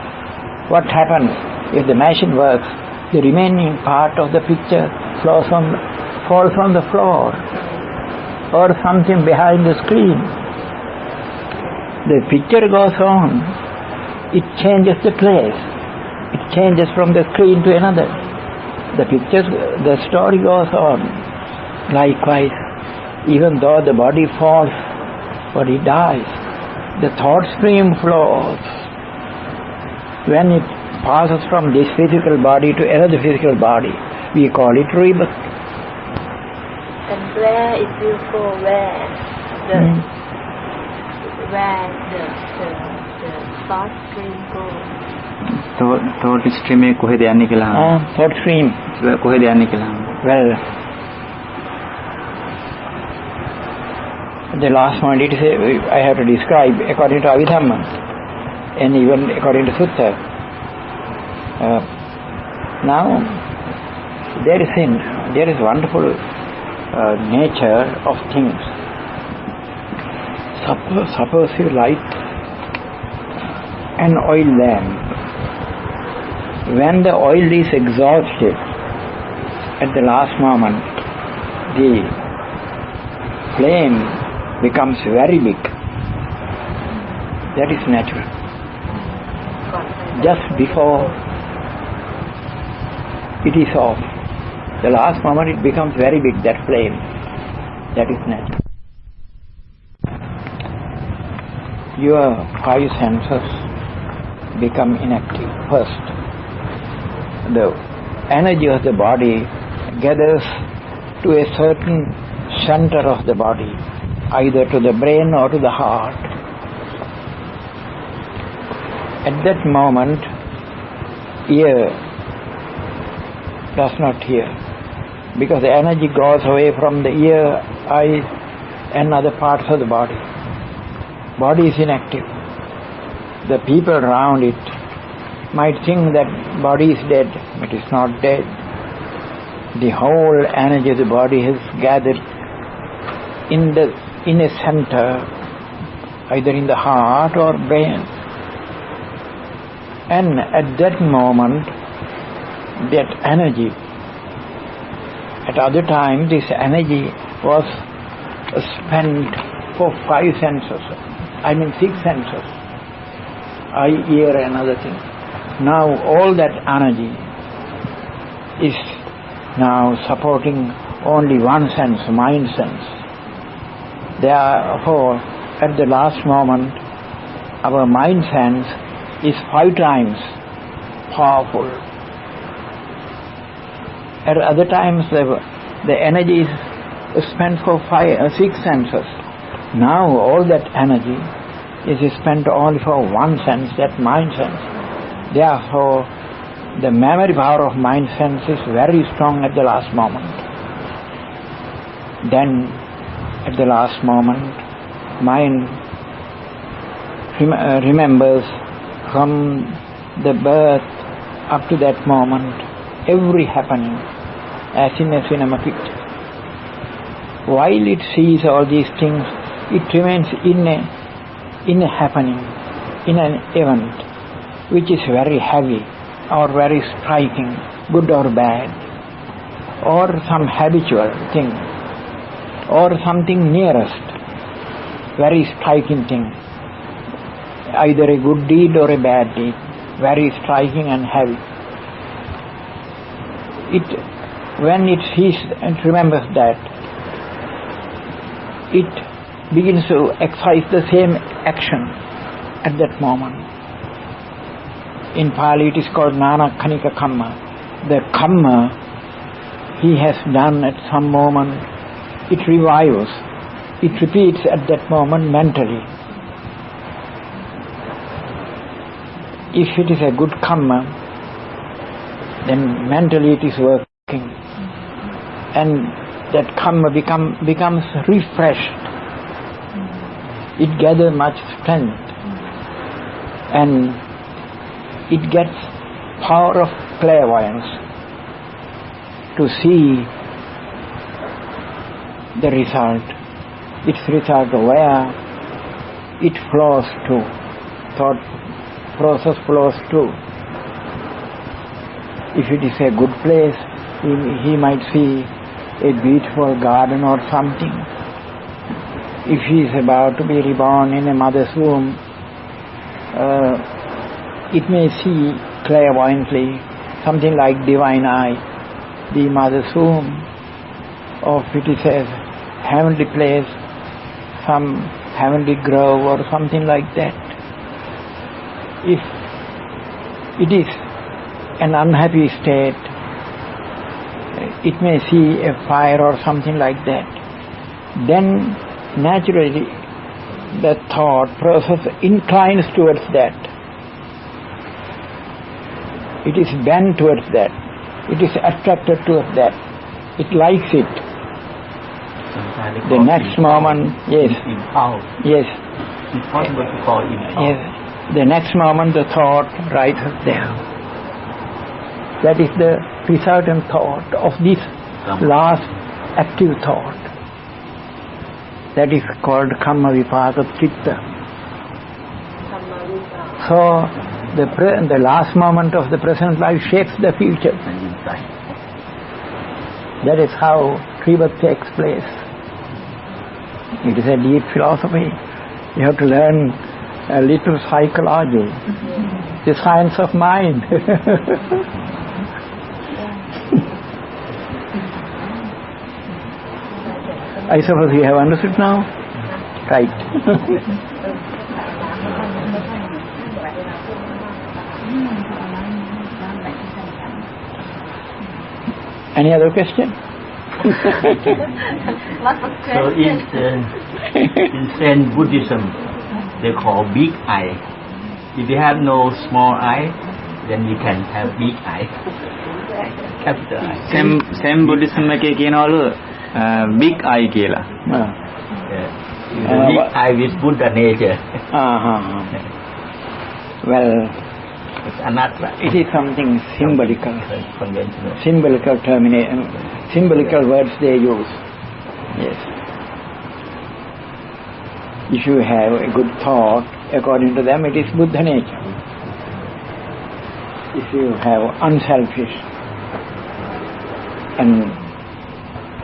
What happens if the machine works? The remaining part of the picture falls on the floor or something behind the screen. The picture goes on. It changes the place. It changes from the screen to another. The story goes on. Likewise, even though the body falls, body dies, the thought stream flows. When it passes from this physical body to another physical body, we call it rebirth. And where it will go, where the thought stream go? thought stream में कोहे दे आने के लिए thought stream. कोहे दे आने के लिए. Well, the last point it is I have to describe according to Abhidhamma and even according to Sutta. Now, there is wonderful nature of things. Suppose you light an oil lamp. When the oil is exhausted, at the last moment, the flame becomes very big. That is natural. Just before it is off, the last moment it becomes very big, that flame. That is natural. Your five senses become inactive first. The energy of the body gathers to a certain center of the body, either to the brain or to the heart. At that moment, ear does not hear, because the energy goes away from the ear, eyes and other parts of the body. Body is inactive. The people around it might think that body is dead, but it is not dead. The whole energy of the body has gathered in a center, either in the heart or brain. And at that moment, that energy, at other times this energy was spent for five senses, six senses, eye, ear and other things. Now all that energy is now supporting only one sense, mind sense. Therefore, at the last moment, our mind sense is 5 times powerful. At other times, the energy is spent for 6 senses. Now all that energy is spent only for one sense, that mind sense. Therefore, the memory power of mind sense is very strong at the last moment. Then, at the last moment, mind remembers from the birth up to that moment every happening as in a cinema picture. While it sees all these things, it remains in a happening, in an event which is very heavy or very striking, good or bad, or some habitual thing, or something nearest, very striking thing, either a good deed or a bad deed, very striking and heavy. When it sees and remembers that, it begins to exercise the same action at that moment. In Pali it is called Nana Khanika Kamma. The Kamma he has done at some moment, it revives, it repeats at that moment mentally. If it is a good Kamma, then mentally it is working. And that Kamma becomes refreshed. It gathers much strength. And it gets power of clairvoyance to see the result, its result where it flows to, thought process flows to. If it is a good place, he might see a beautiful garden or something. If he is about to be reborn in a mother's womb, it may see clairvoyantly something like divine eye, the mother's womb, or if it is a heavenly place, some heavenly grove or something like that. If it is an unhappy state, it may see a fire or something like that. Then naturally the thought process inclines towards that. It is bent towards that. It is attracted towards that. It likes it. The next moment, yes. Impulse. Yes. It's possible to call impulse. Yes. The next moment the thought rises there. That is the resultant thought of this last active thought. That is called Kamma Vipaka Chitta. So the last moment of the present life shapes the future. That is how rebirth takes place. It is a deep philosophy. You have to learn a little psychology, the science of mind. I suppose you have understood now? Right. Any other question? So in Zen Buddhism, they call big eye. If you have no small eye, then you can have big eye. Capital eye. Same Buddhism එකේ කියනවලු big eye කියලා. Big eye with Buddha nature. Well, it's anatta. it is something symbolical. Conventional. Symbolical words they use. Yes. If you have a good thought, according to them, it is Buddha nature. If you have unselfish and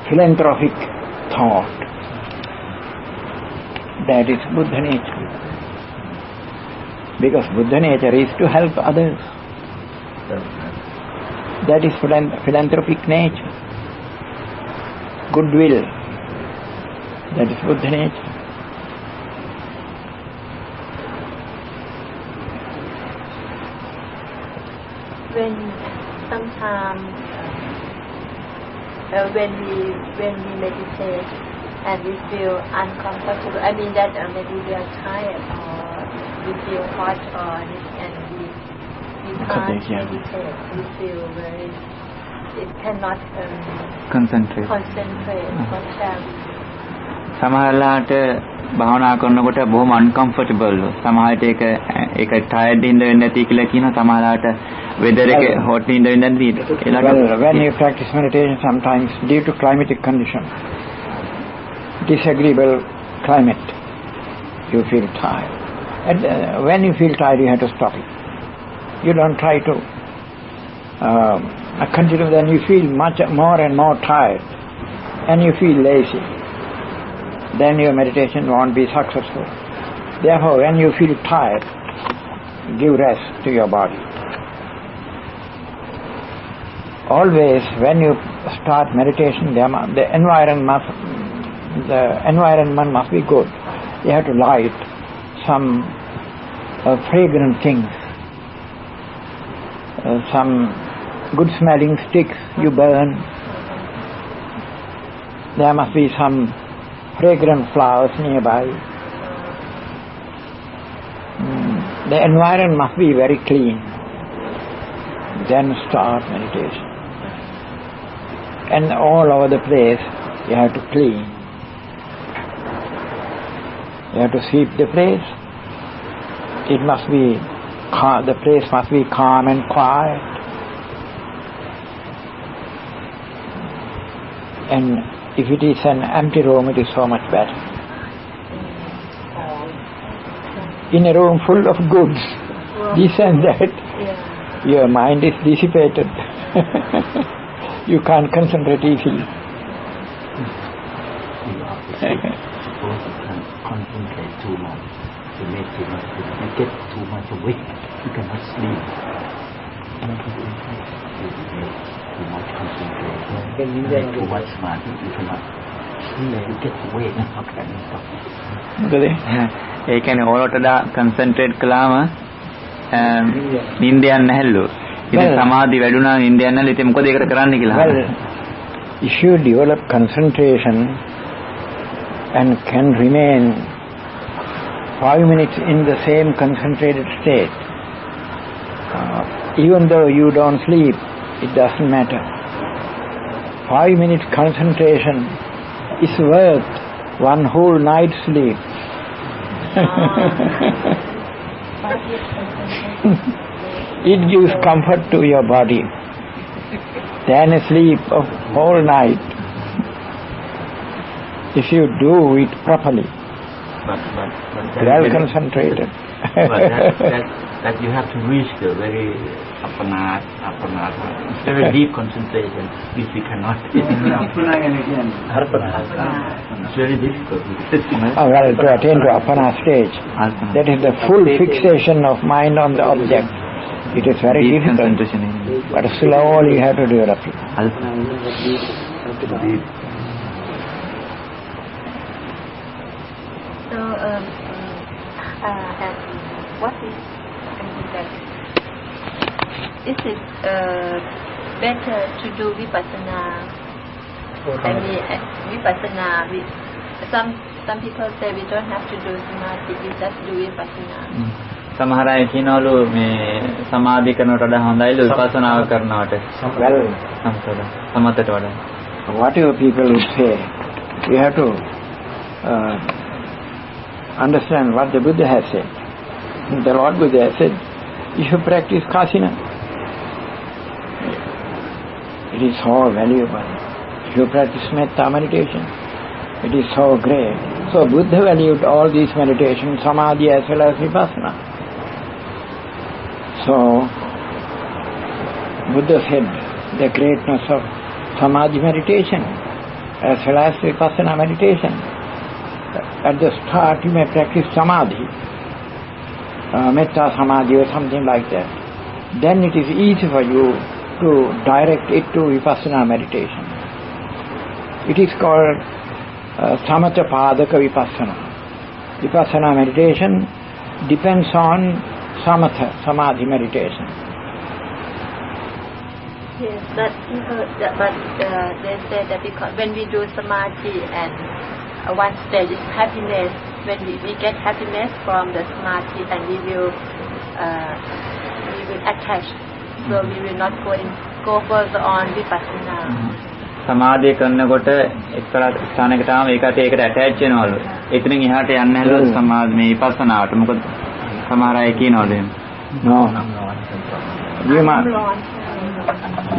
philanthropic thought, that is Buddha nature. Because Buddha nature is to help others. That is philanthropic nature. Goodwill. That is Buddha nature. When sometimes when we meditate and we feel uncomfortable, I mean that maybe we are tired or we feel hot or this, and we can't meditate. We feel very, it cannot concentrate. What shall we do? සමහරලාට භාවනා කරනකොට බොහොම uncomfortable. සමහරට ඒක tired ඉඳ වෙන්නේ නැති කියලා කියනවා. සමහරලාට weather එක hot ඉඳ වෙන්නේ නැති. Well, when you practice meditation, sometimes due to climatic condition, disagreeable climate, you feel tired. And when you feel tired, you have to stop it. You don't try to continue, then you feel much more and more tired, and you feel lazy. Then your meditation won't be successful. Therefore, when you feel tired, give rest to your body. Always, when you start meditation, the environment must be good. You have to light some fragrant things, some good-smelling sticks you burn. There must be some fragrant flowers nearby. The environment must be very clean. Then start meditation. And all over the place you have to clean. You have to sweep the place. It must be the place must be calm and quiet. And if it is an empty room, it is so much better. In a room full of goods, this and that, your mind is dissipated. You can't concentrate easily. Suppose you can concentrate too much, you make too much, you get too much awake, you cannot sleep. You make too much concentration, you make too much smart, you cannot sleep, you get awake, how can you stop? ඒ කියන්නේ ඕලට දා concentrate කළාම නිින්ද යන්නේ නැහැලු. ඉතින් සමාධි වැඩුණා නිින්ද යන්නේ නැහැලු. ඉතින් මොකද ඒකට කරන්න කියලා. Well, if you develop concentration and can remain 5 minutes in the same concentrated state, Even though you don't sleep, it doesn't matter. 5 minutes concentration is worth one whole night's sleep. It gives comfort to your body than a sleep of whole night, if you do it properly, well concentrated. That you have to reach the very apana, very deep concentration, which we cannot. It's very difficult. Well, to attain to apana stage, that is the full fixation of mind on the object. It is very difficult, but slowly you have to develop it. So, what is that? Is it better to do vipassana? I mean, vipassana. Some people say we don't have to do samadhi. We just do vipassana. සමහර අය කියනවලු මේ සමාධි කරනවට වඩා හොඳයිලු විපස්සනාව කරනවට. Well, සමතට වඩා. whatever people would say, you have to understand what the Buddha has said. The Lord Buddha has said, if you practice kasina, it is so valuable. If you practice metta meditation, it is so great. So Buddha valued all these meditations, samadhi as well as vipassana. So Buddha said the greatness of samadhi meditation as well as vipassana meditation. At the start you may practice samadhi, metta samadhi or something like that. Then it is easy for you to direct it to vipassana meditation. It is called samatha padaka vipassana. Vipassana meditation depends on samatha, samadhi meditation. Yes, but they say that because when we do samadhi and one stage is happiness, when we get happiness from the samadhi and we will attach, so we will not go further on vipassana. සමාධිය කරනකොට එක්තරා ස්ථානයකට ආවම ඒකට attach වෙනවලු. එතනින් එහාට යන්නේ නැහැලු සමාධි මේ විපස්සනාවට. මොකද සමහර අය කියනවලු එහෙම. No.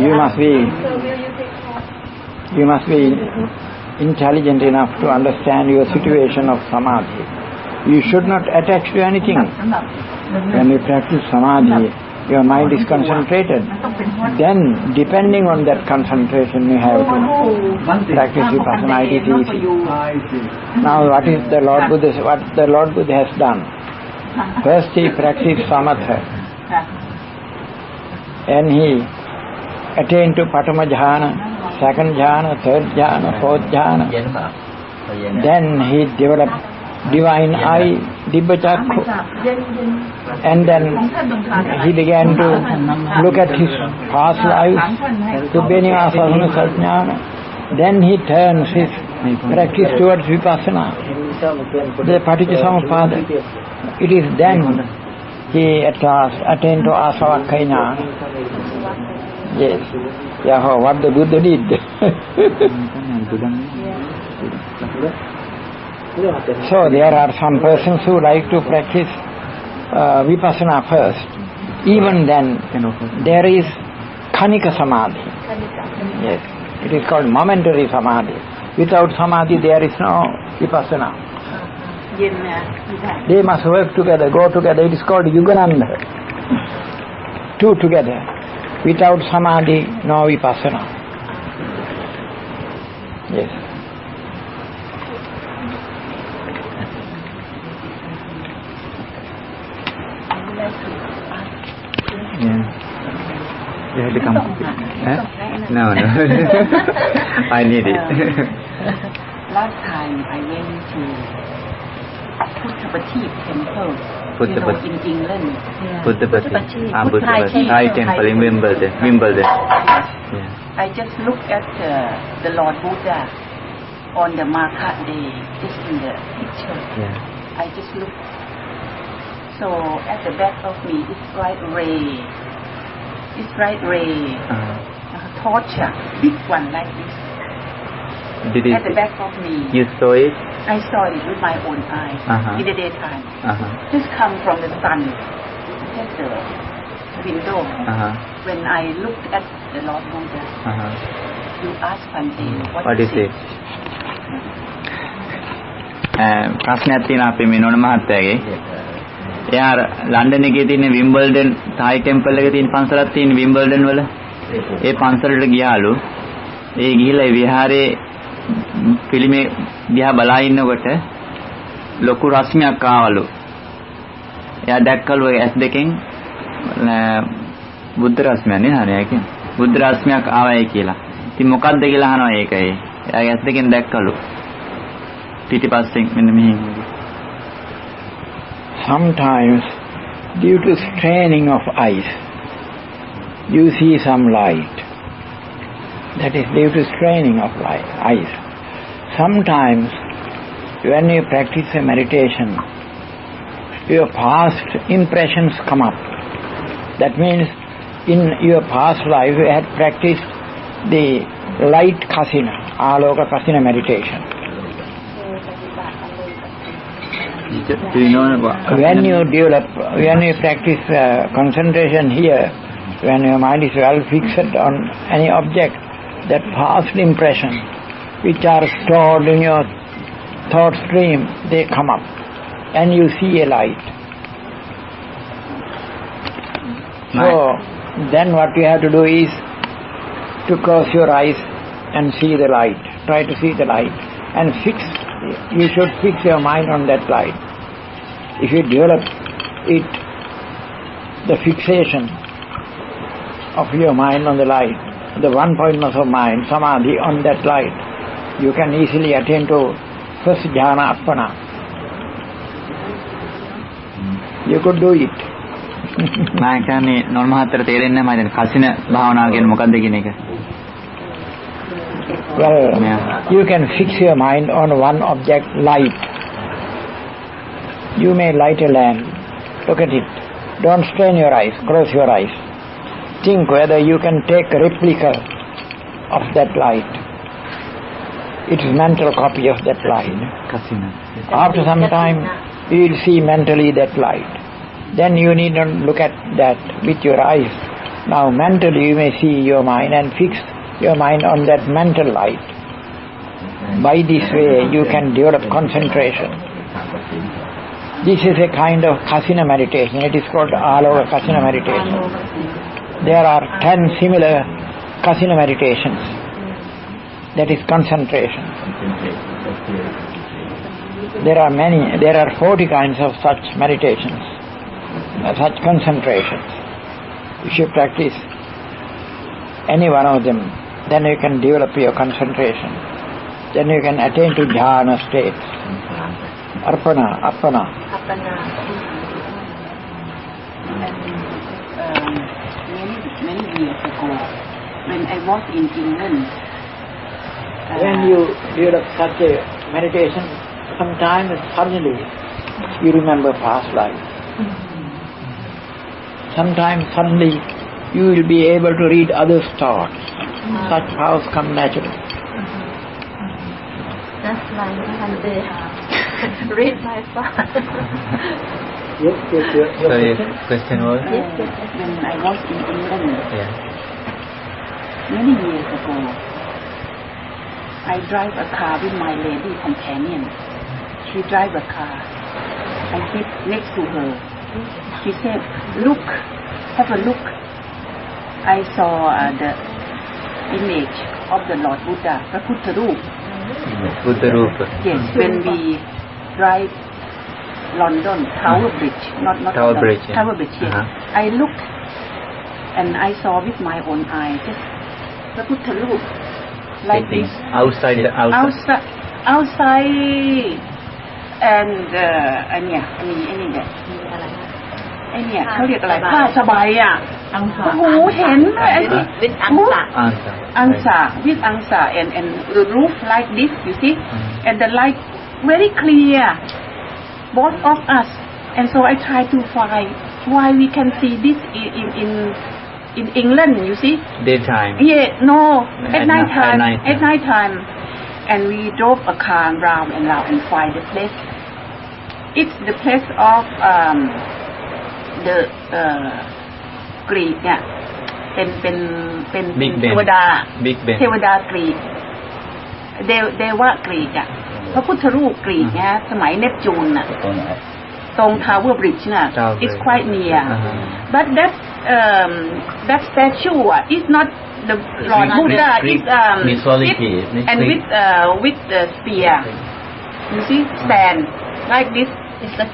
You must be intelligent enough to understand your situation of samadhi. You should not attach to anything. When you practice samadhi, your mind is concentrated. Then, depending on that concentration, you have to practice vipassana. It is easy. Now, what the Lord Buddha has done? First, he practiced samatha, and he attained to Patama jhana, second jhana, third jhana, fourth jhana. Then he developed divine eye, Dibba Chakku, and then he began to look at his past lives, Subbenivasasana Sajnana. Then he turns his practice towards vipassana, the Paticcasamuppada. It is then he at last attained to Asavakkhaya. Yes. Yeah, what the Buddha did. So there are some persons who like to practice vipassana first. Even then, there is khanika samadhi. Yes, it is called momentary samadhi. Without samadhi, there is no vipassana. They must work together, go together. It is called yugananda. Two together. Without samadhi, no vipassana. Yes. Yeah. You have to come. No. I need it. Last time I went to Puttapati temple. Puttapati. In England. Puttapati. Thai temple in Wimbledon. Yeah. I just looked at the Lord Buddha on the Marka day, just in the picture. Yeah. I just looked. So at the back of me is bright ray, It's bright ray, torch, big one like this. Did it? At the back of me. You saw it? I saw it with my own eyes in the daytime. Just come from the sun, just the window. When I looked at the Lord Buddha, you ask Pante, what is it? ප්‍රශ්නයක් තියෙනවා අපේ මේ නෝන මහත්තයාගේ. එයා London එකේ තියෙන විම්බල්ඩන් තායි temple එකේ තියෙන පන්සලක් තියෙන විම්බල්ඩන් වල. ඒ පන්සලට ගියාලු. ඒ ගිහිල්ලා ඒ විහාරේ පිළිමේ දිහා බලා ඉන්නකොට ලොකු රශ්මියක් ආවලු. එයා දැක්කලු ඇස් දෙකෙන් බුද්ධ රශ්මියක් නේ හරිය කියන්නේ. බුද්ධ රශ්මියක් ආවයි කියලා. ඉතින් මොකද්ද කියලා අහනවා ඒක ඒ. එයාගේ ඇස් දෙකෙන් දැක්කලු. පිටිපස්සෙන් මෙන්න මෙහෙම. Sometimes due to straining of eyes you see some light. That is due to straining of eyes. Sometimes when you practice a meditation, your past impressions come up. That means in your past life you had practiced the light kasina, aloka kasina meditation. Do you know about when you practice concentration here, when your mind is well fixed on any object, that past impression which are stored in your thought stream, they come up and you see a light. So then what you have to do is to close your eyes and see the light. Try to see the light and you should fix your mind on that light. If you develop it, the fixation of your mind on the light, the one pointness of mind, samadhi on that light, you can easily attain to first jhana appana. You could do it. මම කියන්නේ නෝන මහත්තයාට තේරෙන්නේ නැහැ මම කසින භාවනාව කියන්නේ මොකක්ද කියන එක. Well, you can fix your mind on one object, light. You may light a lamp. Look at it. Don't strain your eyes. Close your eyes. Think whether you can take a replica of that light. It is mental copy of that light. After some time, you will see mentally that light. Then you need not look at that with your eyes. Now mentally you may see your mind and fix your mind on that mental light. By this way you can develop concentration. This is a kind of kasina meditation. It is called aloka kasina meditation. There are 10 similar kasina meditations. That is concentration. There are 40 kinds of such meditations, such concentrations. If you practice any one of them, then you can develop your concentration. Then you can attain to jhana states. Arpana. Many years ago, when I was in England, when you develop such a meditation, sometimes suddenly you remember past life. Sometimes suddenly you will be able to read others' thoughts. Such powers come naturally. That's why one day read my thoughts. Yes, your question was? When I was in England, many years ago, I drive a car with my lady companion. She drive a car. I sit next to her. She said, "Look, have a look." I saw the image of the Lord Buddha, Prakuta Rupa. Buddha Rupa. Yes, when we drive London Tower Bridge, not Tower London, Bridge. Tower Bridge. Yes. I looked and I saw with my own eyes just Prakuta Rupa like this. Outside. And อันเนี้ยเขาเรียกอะไรผ้าสบายอ่ะโอ้โหเห็นเลยไอ้นี่อังสา with อังสา and the roof like this you see and the light very clear both of us and so I try to find why we can see this in England, you see. Daytime. Yeah, no, at night time. night time. At night time. And we drove a car round and find the place. It's the place of the Greek เนี่ยเป็น Big เท Ben วดา Big Ben เทวดากรีกเดวะกรีกอ่ะพระพุทธรูปกรีกเนี่ยสมัยเนปจูนน่ะตรง Tower Bridge น่ะ it's quite near but that statue is not the Lord Buddha is mythology and with the spear you see stand like this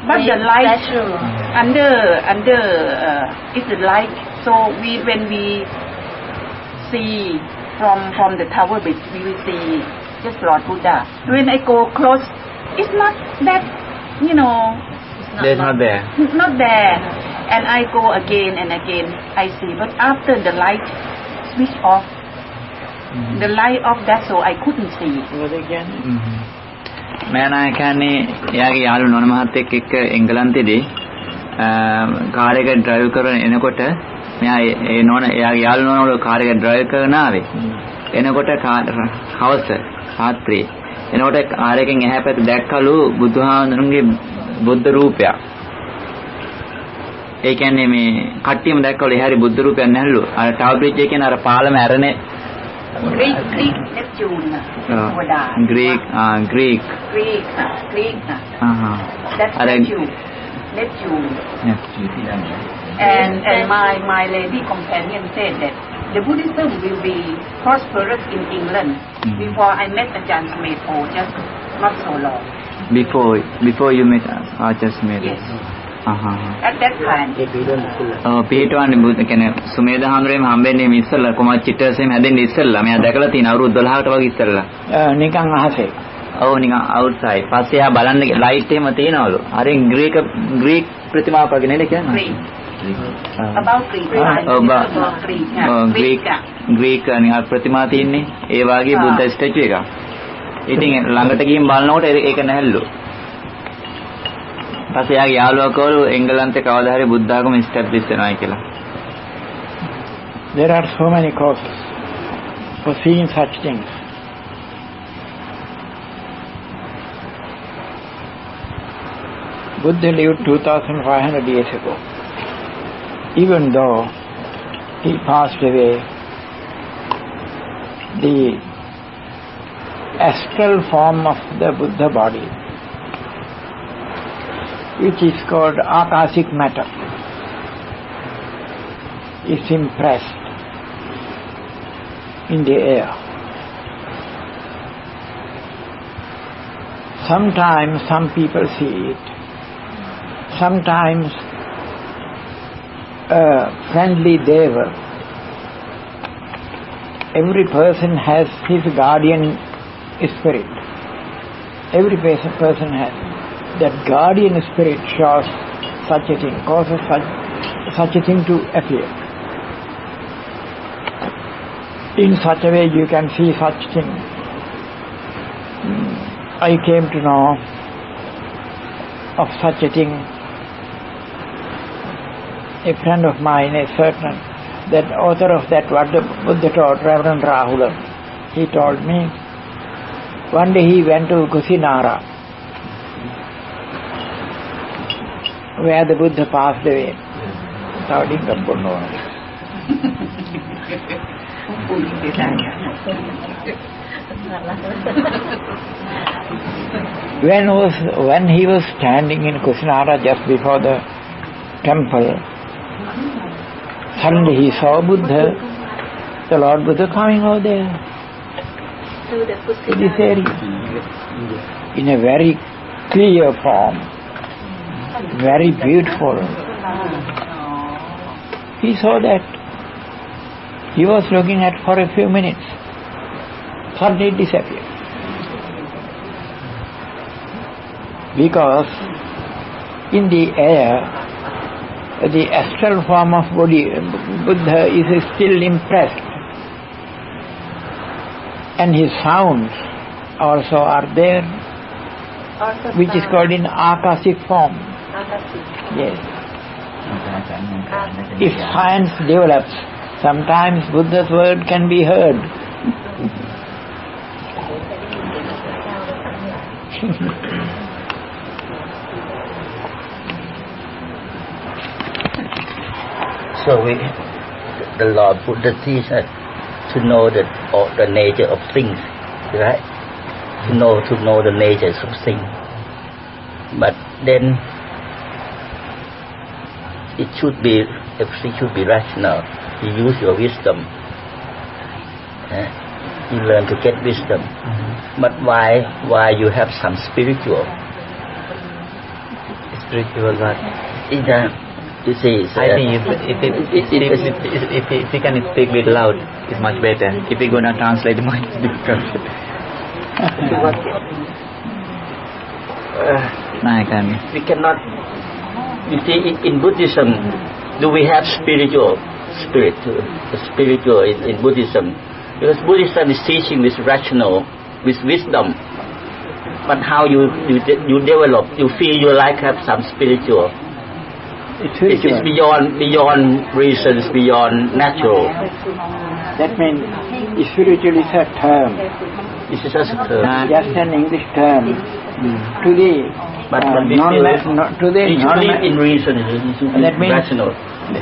but the light under is the light so when we see from the Tower Bridge we will see just Lord Buddha when I go close it's not that They're not there. Not there. And I go again and again. I see. But after the light switch off, the light of that, so I couldn't see. What again? මෑනායකයන්ේ එයාගේ යාළු නෝන මහත්තයෙක් එක්ක එංගලන්තයේදී car එක drive කරගෙන එනකොට මෙයා ඒ නෝන එයාගේ යාළු නෝනවල කාර් එක ඩ්‍රයිව් කරන ආවේ. එනකොට හවස රාත්‍රියේ එනකොට කාර් එකෙන් එහා පැත්තේ දැක්කලු බුදුහාමුදුරන්ගේ බුද්ධ රූපයක්. ඒ කියන්නේ මේ කට්ටියම දැක්කලු එහාරි බුද්ධ රූපයක් නැහැලු. අර ටවර් බ්‍රිජ් එකේ අර පාලම ඇරනේ Greek Neptune. Greek. That's Neptune. And my lady companion said that the Buddhism will be prosperous in England before I met Ajahn Sumedho, just not so long. Before you met Ajahn Sumedho. Yes. At that time. පිටවන්නේ බුදු කියන්නේ සුමේද හාමුදුරේම හම්බෙන්නේ මේ ඉස්සෙල්ලා කොහමද චිත්තසෙම හැදෙන්නේ ඉස්සෙල්ලා මෙයා දැකලා තියෙන අවුරුදු 12කට වගේ ඉස්සෙල්ලා. නිකන් අහසේ. ඔව් නිකන් outside. පස්සේ ආ බලන්න ලයිට් එහෙම තියෙනවලු. අරින් ග්‍රීක් ප්‍රතිමාවක් වගේ නේද කියන්නේ? About ග්‍රීක් නිකන් ප්‍රතිමා තියෙන්නේ. ඒ වගේ බුද්ධ ස්ටැචු එකක්. ඉතින් ළඟට ගිහින් බලනකොට ඒක නැහැලු. පස්සේ යාගේ යාළුවා කවලු එංගලන්තේ කවදා හරි බුද්ධ ආගම ස්ටැබ්ලිෂ් වෙනවායි කියලා. There are so many causes for seeing such things. Buddha lived 2500 years ago. Even though he passed away, the astral form of the Buddha body, which is called akashic matter, is impressed in the air. Sometimes some people see it. Sometimes a friendly deva. Every person has his guardian spirit. Every person has. That guardian spirit shows such a thing, causes such a thing to appear. In such a way you can see such thing. I came to know of such a thing. A friend of mine, a certain, that author of that what the Buddha taught, Reverend Rahula, he told me, one day he went to Kusinara, where the Buddha passed away. When he was standing in Kusinara just before the temple, suddenly he saw Buddha, the Lord Buddha coming over there to this area in a very clear form, very beautiful. He saw that. He was looking at for a few minutes. Suddenly it disappeared. Because in the air, the astral form of Buddha is still impressed. And his sounds also are there, which is called in akashic form. Yes. If science develops Sometimes Buddha's word can be heard. So the Lord Buddha teaches us to know the nature of things, right? To know the nature of things. But then everything should be rational. You use your wisdom. You learn to get wisdom. But why you have some spiritual? What? You see, I think if we can speak with loud, it's much better. If we're gonna translate, it might be difficult. We cannot. You see, in Buddhism, do we have spiritual in Buddhism? Because Buddhism is teaching with rational, with wisdom. But how you develop, you feel you like have some spiritual. It is beyond reasons, beyond natural. That means spiritual is a term. This is just a term. Just an English term. Today, But in reason, that means rational.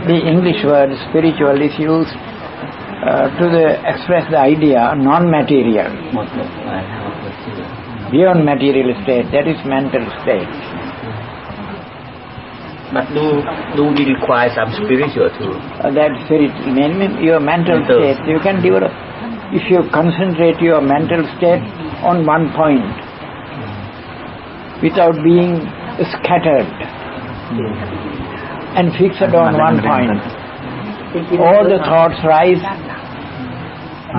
The English word spiritual is used to express the idea non-material. Beyond material state, that is mental state. But do we require some spiritual too? That spirit, your mental state, you can develop. If you concentrate your mental state on one point, without being scattered and fixed on one point, all the thoughts rise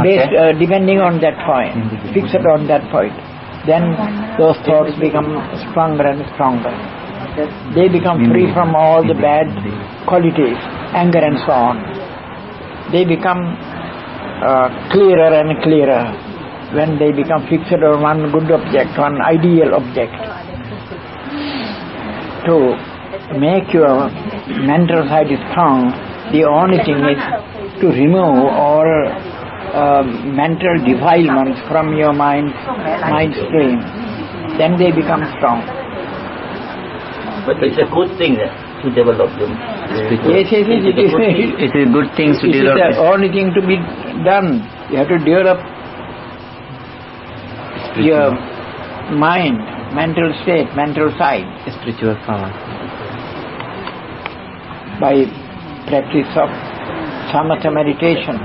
based, depending on that point, fixed on that point. Then those thoughts become stronger and stronger. They become free from all the bad qualities, anger and so on. They become clearer and clearer when they become fixed on one good object, one ideal object. To make your mental side strong, the only thing is to remove all mental defilements from your mind stream. Then they become strong. But it's a good thing to develop them. Yes, it is. It is good things to It is develop. the only thing to be done. You have to develop your mind, mental state, mental side. Spiritual power. By practice of samatha meditation.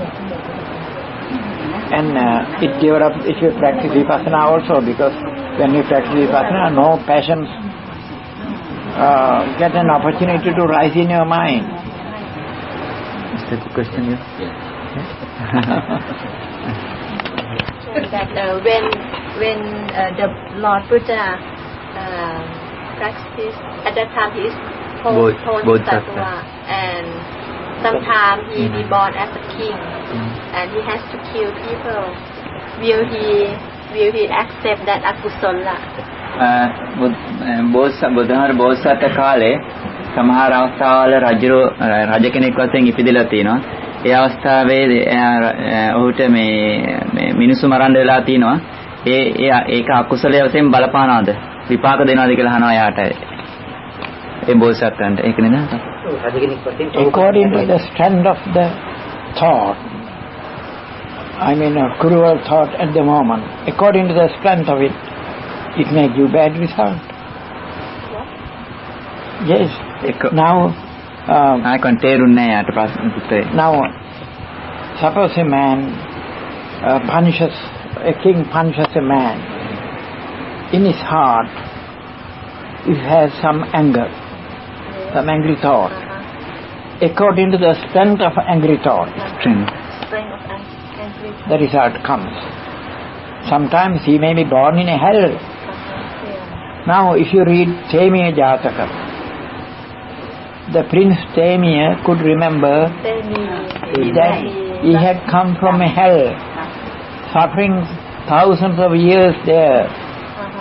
And it develops if you practice vipassana also, because when you practice vipassana, no passions get an opportunity to rise in your mind. Is that the question? So that when the Lord Buddha practiced, at that time he is Bodhisattva, and sometimes he be born as a king, and he has to kill people. Will he accept that akusala? බුදුහාර බෝසත් කාලේ සමහර අවස්ථාවල රජ කෙනෙක් වශයෙන් ඉපදිලා තිනවා. ඒ අවස්ථාවේ ඔහුට මේ මිනිස්සු මරන්න වෙලා තිනවා. ඒක අකුසලයේ වශයෙන් බලපානවද? විපාක දෙනවද කියලා අහනවා යාට. ඒ බෝසත්යන්ට ඒක නේද? According to the strength of the thought, I mean a cruel thought at the moment, according to the strength of it, it may give bad result. Yes. Now, now, suppose a man a king punishes a man. In his heart, he has some anger, some angry thought. According to the strength of angry thought, the result comes. Sometimes he may be born in a hell. Now, if you read Temiya Jataka, the Prince Temiya could remember that he had come from a hell, suffering thousands of years there,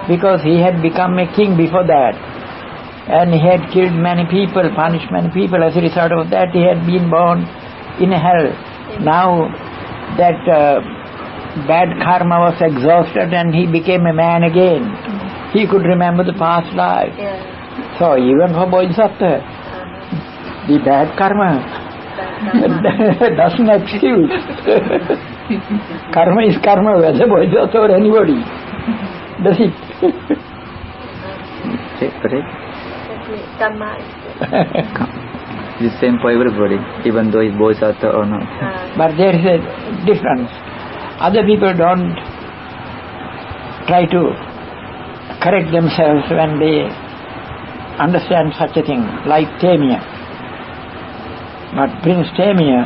because he had become a king before that, and he had killed many people, punished many people. As a result of that, he had been born in a hell. Now that bad karma was exhausted and he became a man again. He could remember the past life. Yes. So even for Bodhisattva, the bad karma doesn't excuse. Karma is karma, whether Bodhisattva or anybody. Does it? Karma is The same for everybody, even though it's Bodhisattva or not. But there is a difference. Other people don't try to correct themselves when they understand such a thing, like Tamir. But Prince Tamir,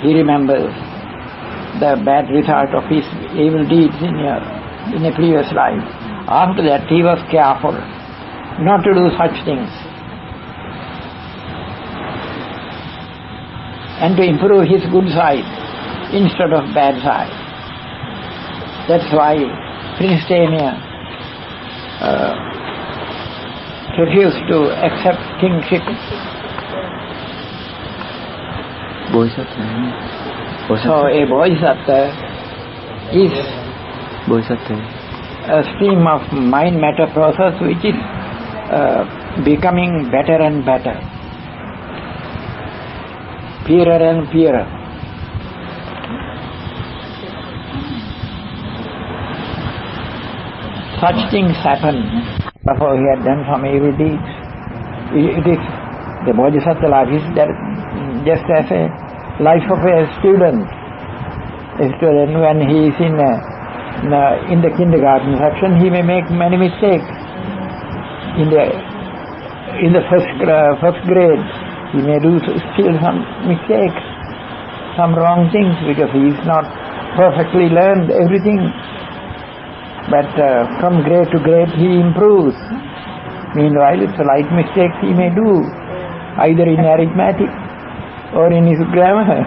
he remembers the bad result of his evil deeds in a previous life. After that, he was careful not to do such things and to improve his good side instead of bad side. That's why Prince Tamir refused to accept kingship. So a Bodhisattva is a stream of mind-matter process which is becoming better and better, purer and purer. Such things happen before he had done some evil deeds. It is the Bodhisattva life is just as a life of a student. A student, when he is in the kindergarten section, he may make many mistakes. In the first grade, he may do still some mistakes, some wrong things, because he is not perfectly learned everything. But from grade to grade he improves. Meanwhile, slight mistakes he may do, either in arithmetic or in his grammar.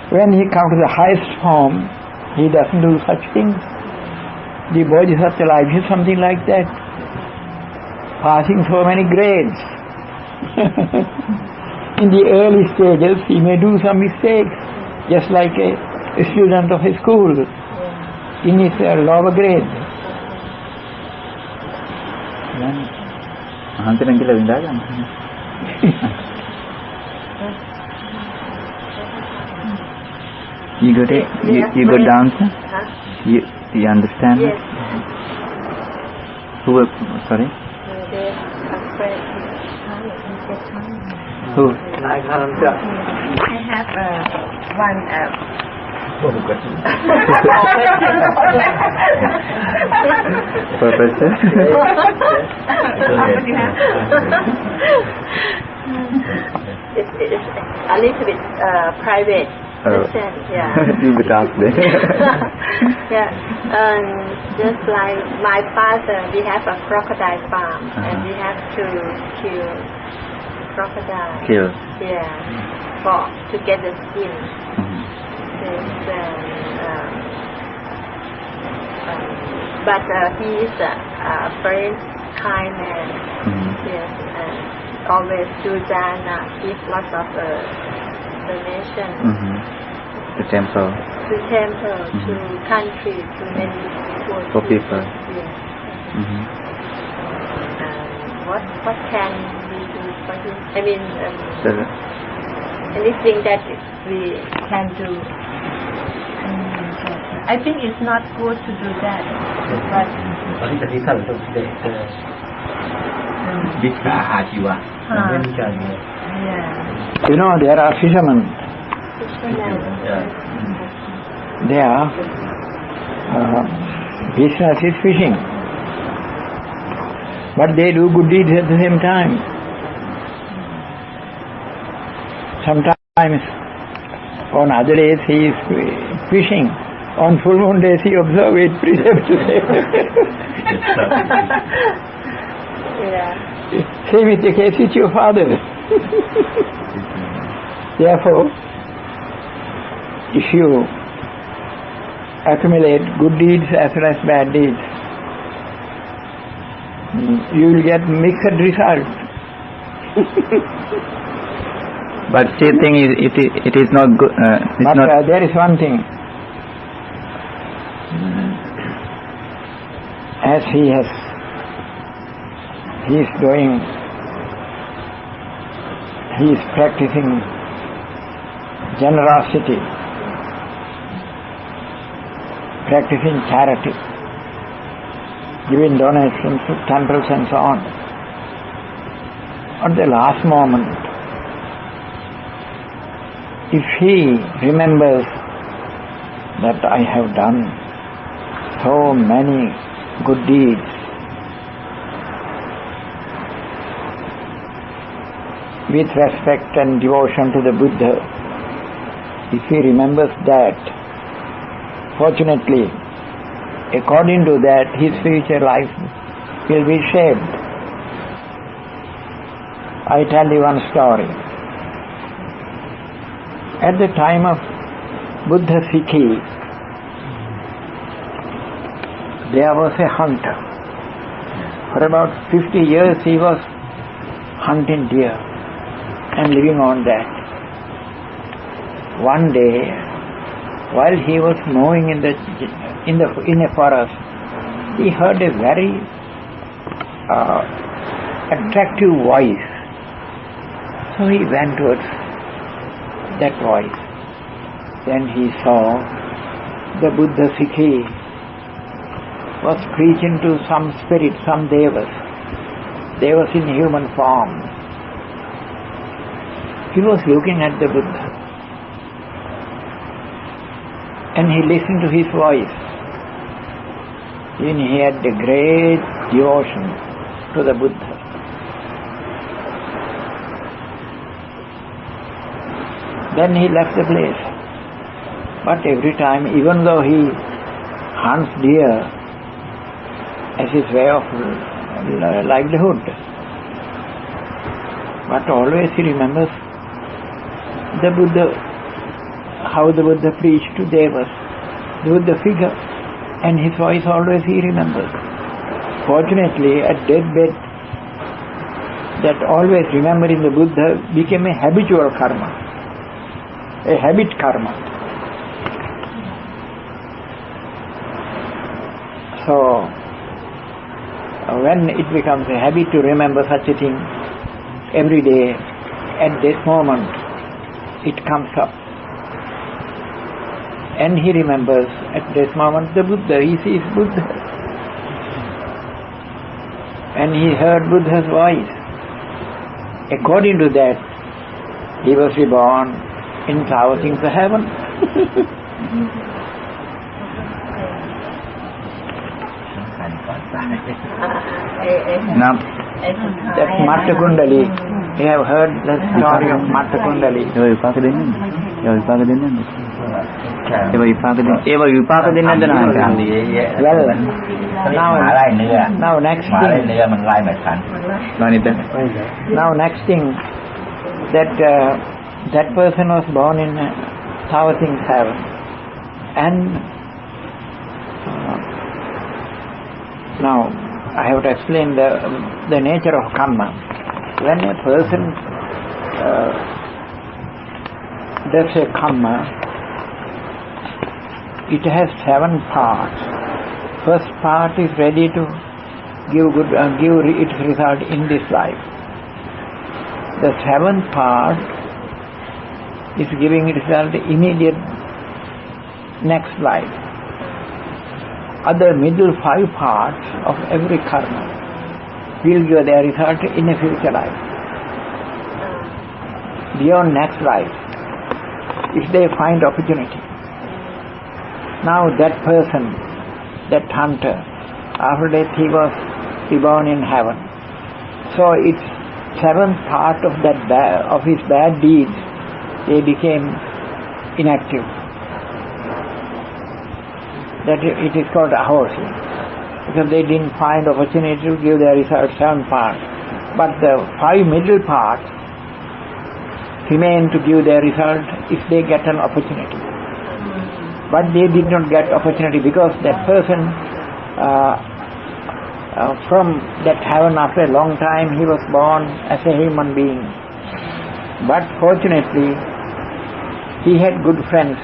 When he comes to the highest form, he doesn't do such things. The Bodhisattva life is something like that, passing so many grades. In the early stages, he may do some mistakes, just like a student of a school in his lower grade. You got it? You got the answer? You understand? Yes. Who? Sorry? Who? I have one Professor? It's a little bit private. Yeah. You would ask them. Yeah. Just like my father, we have a crocodile farm, and we have to kill crocodile. Kill. Yeah. To get the skin. But he is a very kind man. Yes, and always do dana, give lots of donations. The temple. To temple, to country, to many For people. Yes. What can we do for him? I mean, anything that we can do. I think it's not good to do that, but yeah. You know, there are fishermen. Their business is fishing, but they do good deeds at the same time. Sometimes on other days he is fishing. On full moon days he observes it preceptively. Yeah. Same is the case with your father. Therefore, if you accumulate good deeds as well as bad deeds, you will get mixed results. But she thinks it is not good. But there is one thing. As he is practicing generosity, practicing charity, giving donations to temples and so on. At the last moment, if he remembers that I have done so many good deeds, with respect and devotion to the Buddha, if he remembers that, fortunately, according to that, his future life will be shaped. I tell you one story. At the time of Buddha Sikhi, there was a hunter. For about 50 years he was hunting deer and living on that. One day, while he was moving in a forest, he heard a very attractive voice. So he went towards that voice. Then he saw the Buddha Sikhi was preaching to some spirit, some devas. Devas in human form. He was looking at the Buddha and he listened to his voice. Then he had a great devotion to the Buddha. Then he left the place. But every time, even though he hunts deer as his way of livelihood, but always he remembers the Buddha, how the Buddha preached to devas, the Buddha figure, and his voice always he remembers. Fortunately, at deathbed, that always remembering the Buddha became a habitual karma, a habit karma. So, when it becomes a habit to remember such a thing every day, at this moment, it comes up. And he remembers at this moment the Buddha, he sees Buddha. And he heard Buddha's voice. According to that, he was reborn in thousands of heaven. Now, that Matta Kundali, you have heard the story of Matta Kundali. Now next thing, that person was born in thousands of heaven, and now I have to explain the nature of karma. When a person does a karma, it has 7 parts. First part is ready to give its result in this life. The 7th part is giving its result immediate next life. Other middle 5 parts of every karma will give their result in a future life, beyond next life, if they find opportunity. Now that person, that hunter, after death he was reborn in heaven. So its 7th part of of his bad deeds, they became inactive. That it is called ahosi, because they didn't find opportunity to give their result 7 parts. But the 5 middle parts remain to give their result if they get an opportunity. But they did not get opportunity because that person from that heaven after a long time he was born as a human being. But fortunately, he had good friends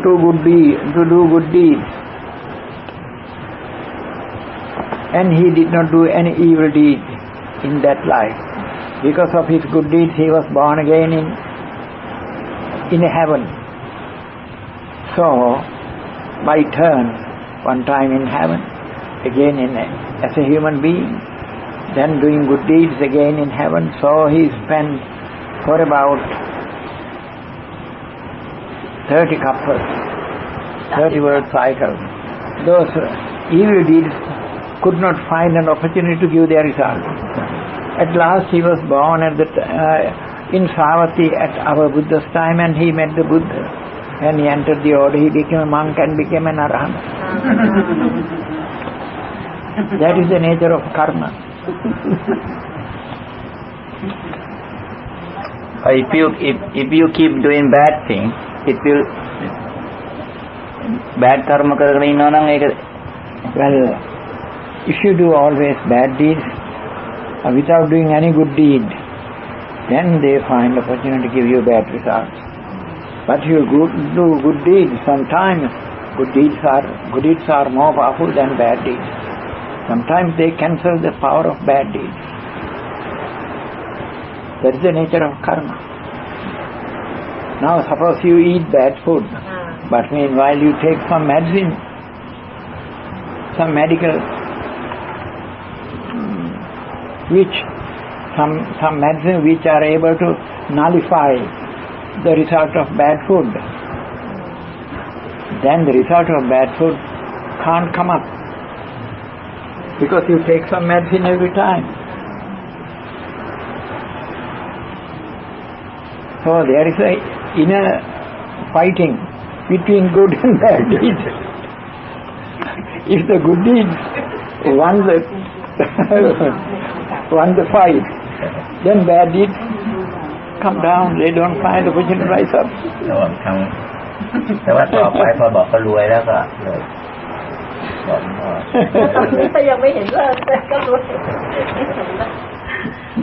to do good deeds. And he did not do any evil deed in that life. Because of his good deeds, he was born again in heaven. So, by turn, one time in heaven, again as a human being, then doing good deeds again in heaven. So he spent for about 30 couples, 30 world cycles. Those evil deeds could not find an opportunity to give their result. At last he was born in Savatthi at our Buddha's time, and he met the Buddha. And he entered the order, he became a monk and became an arahant. That is the nature of karma. If you keep doing bad things, it will bad karma කරගෙන ඉන්නවා නම් ඒක well, if you do always bad deeds without doing any good deed, then they find opportunity to give you bad results. But you do good deeds. Sometimes good deeds are more powerful than bad deeds. Sometimes they cancel the power of bad deeds. That is the nature of karma. Now suppose you eat bad food, but meanwhile you take some medicine, some medical, some medicine which are able to nullify the result of bad food. Then the result of bad food can't come up, because you take some medicine every time. So there is a inner fighting between good and bad deeds. If the good deeds won the fight, then bad deeds come down, they don't find the opportunity to rise up. แต่ว่าต่อไปพอบอกเขารวยแล้วก็เลยบอกว่า ตอนนี้ก็ยังไม่เห็นเลิกแต่ก็รวย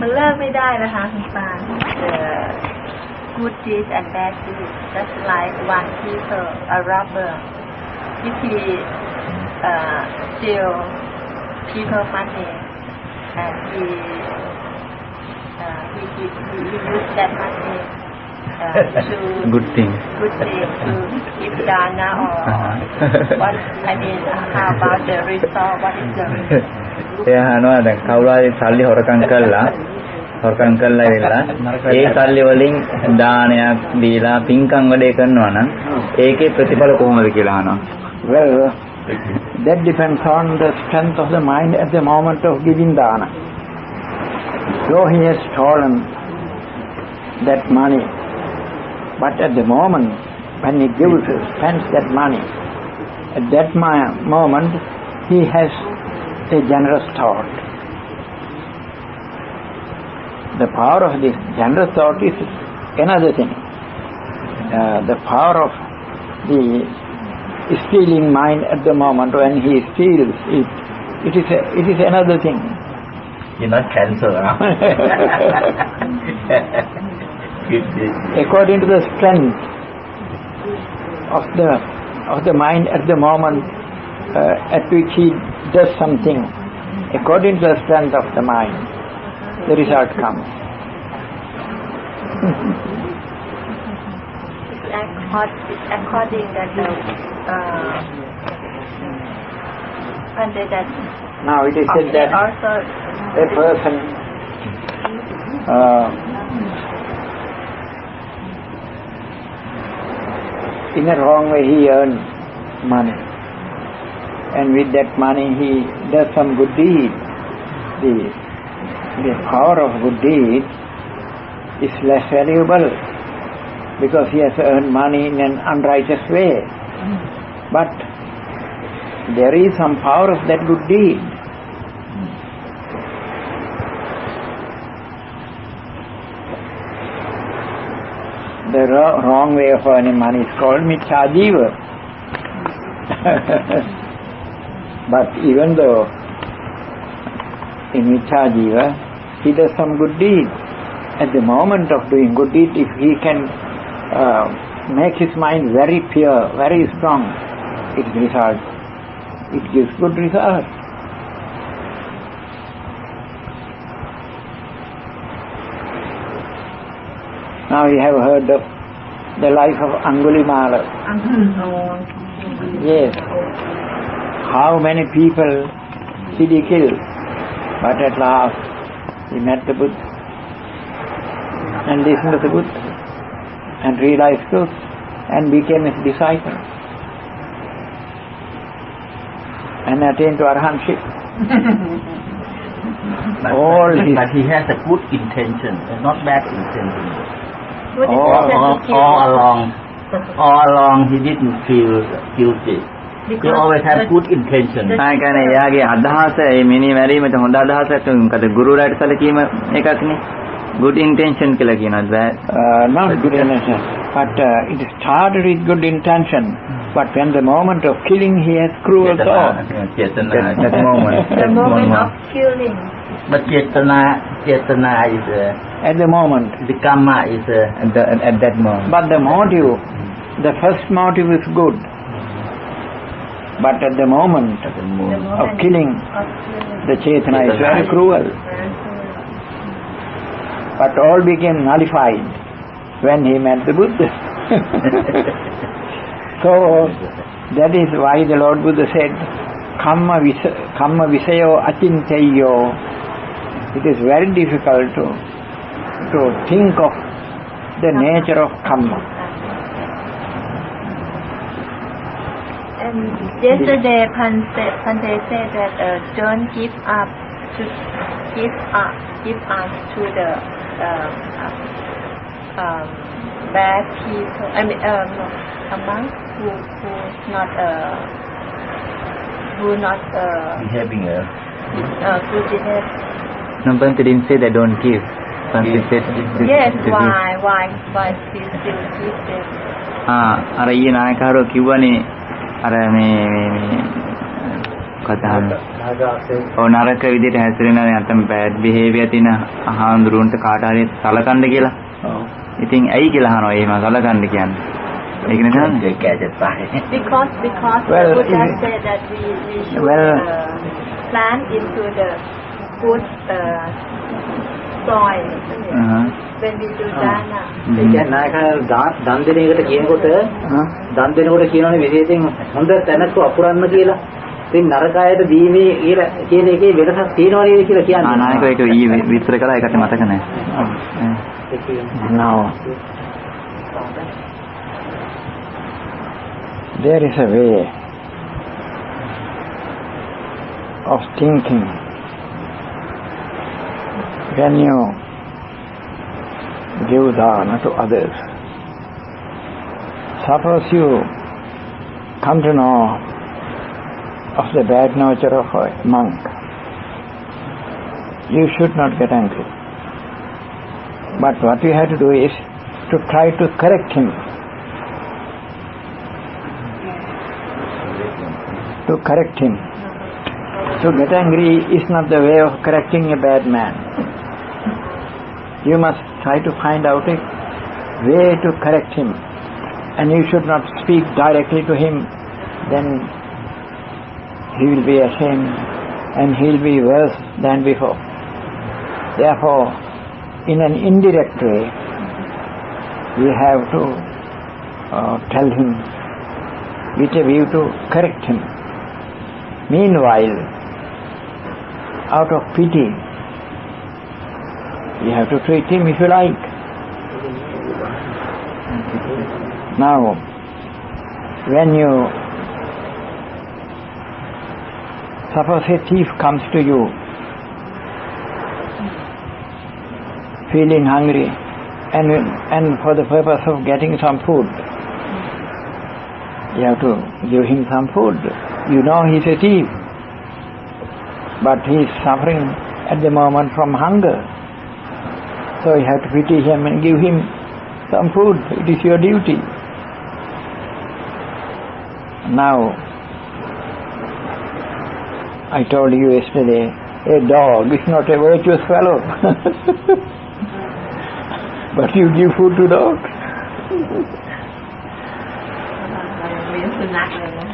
มันเลิกไม่ได้นะคะคุณปาน good deeds and bad deeds just like one people a robber if he steal people money and he use that money to good thing to give dana or what I mean how about the result, what is the result? එයානවා දැන් කවුරු හරි සල්ලි හොරකම් කරලා ඉවරලා ඒ සල්ලි වලින් දානයක් දීලා පින්කම් වැඩේ කරනවා නම් ඒකේ ප්‍රතිඵල කොහොමද කියලා අහනවා. Well, that depends on the strength of the mind at the moment of giving dana. Though he has stolen that money, but at the moment when he spends that money, at that moment he has a generous thought. The power of this generous thought is another thing. The power of the stealing mind at the moment when he steals it is another thing. You not cancel, huh? According to the strength of the mind at the moment at which he does something, according to the strength of the mind, the result comes. According that under that. Now it is said that also a person in a wrong way he earns money, and with that money he does some good deed. The power of good deed is less valuable because he has earned money in an unrighteous way. But there is some power of that good deed. The wrong way of earning money is called mithyajiva. But even though in mithyajiva he does some good deeds, at the moment of doing good deed, if he can make his mind very pure, very strong, it gives good result. Now you have heard of the life of Angulimala. Yes. How many people did he kill? But at last he met the Buddha and listened to the Buddha and realized truth and became his disciple and attained to arahantship. But he has a good intention, not bad intention. All along he didn't feel guilty. He always had good intention. I can එයාගේ අදහස මේ මිනි මැරීමට හොඳ අදහසක් මොකද ගුරුවරයාට සැලකීම එකක්නේ. Good intention කියලා කියනවා. Not good intention, but it started with good intention. But when the moment of killing, he has cruel thought. That moment. The moment of killing. But chetana is At the moment. the karma is At that moment. But the motive, the first motive is good. But at the moment of killing, the chetana is very cruel. But all became nullified when he met the Buddha. So that is why the Lord Buddha said, Kamma visayo achinteyo. It is very difficult to think of the nature of karma. And yesterday Pante said that don't give up to give up to the bad people. I mean, a monk who not behaving good behavior. No, Bhante didn't say that don't give. Bhante said Yes, why he still give them? අර ඊයේ නායකහරු කිව්වනේ අර මේ කතාව. ඔව් නරක විදිහට හැසිරෙන නැත්නම් බෑඩ් බිහේවියර් තියෙන අහඳුරුන්ට කාට හරි සලකන්න කියලා. ඉතින් ඇයි කියලා අහනවා එහෙම සලකන්න කියන්නේ. ඒක නේද? Because the Buddha said that we should plant into the good soil. When we do dana. ඒ කියන්නේ නායක දන් දෙන එකට කියනකොට දන් දෙනකොට කියනවනේ විශේෂයෙන් හොඳ තැනක අපුරන්න කියලා. ඉතින් නරක අයට දීමේ කියන එකේ වෙනසක් තියෙනවා නේද කියලා කියන්නේ. නායක ඒක ඊයේ විස්තර කළා ඒකට මතක නැහැ. Now there is a way of thinking when you give dana to others. Suppose you come to know of the bad nature of a monk, you should not get angry. But what you have to do is to try to correct him. To correct him. To get angry is not the way of correcting a bad man. You must try to find out a way to correct him. And you should not speak directly to him, then he will be ashamed and he will be worse than before. Therefore, in an indirect way, we have to tell him with a view to correct him. Meanwhile, out of pity, you have to treat him if you like. Now, when you suppose a thief comes to you feeling hungry and for the purpose of getting some food, you have to give him some food. You know he is a thief, but he is suffering at the moment from hunger. So you have to pity him and give him some food. It is your duty. Now, I told you yesterday, a dog is not a virtuous fellow. but you give food to dogs. เลี้ยงสุนัขเลยนะ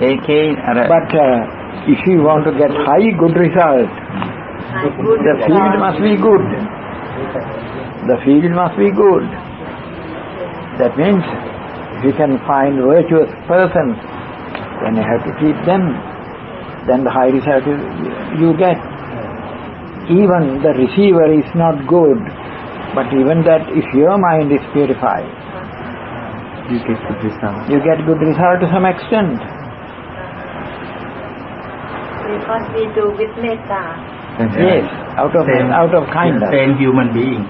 AK อะไร But if you want to get high good result, the field must be good. The field must be good. That means if you can find virtuous persons, then you have to keep them. Then the high result you get. Even the receiver is not good, but even that, if your mind is purified, you get good result. You get good result to some extent. because we do with metta Yes, out of kindness, Same human being.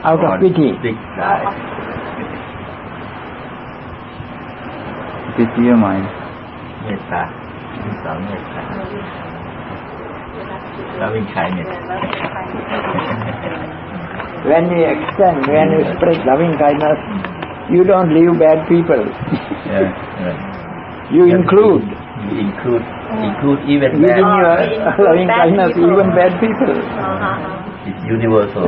out of pity. Big guy. It is your mind. เมตตาสาวเมตตา loving kindness. When you spread loving kindness, you don't leave bad people. Yeah. You include You include even within bad. your loving bad kindness people. even bad people. It's universal.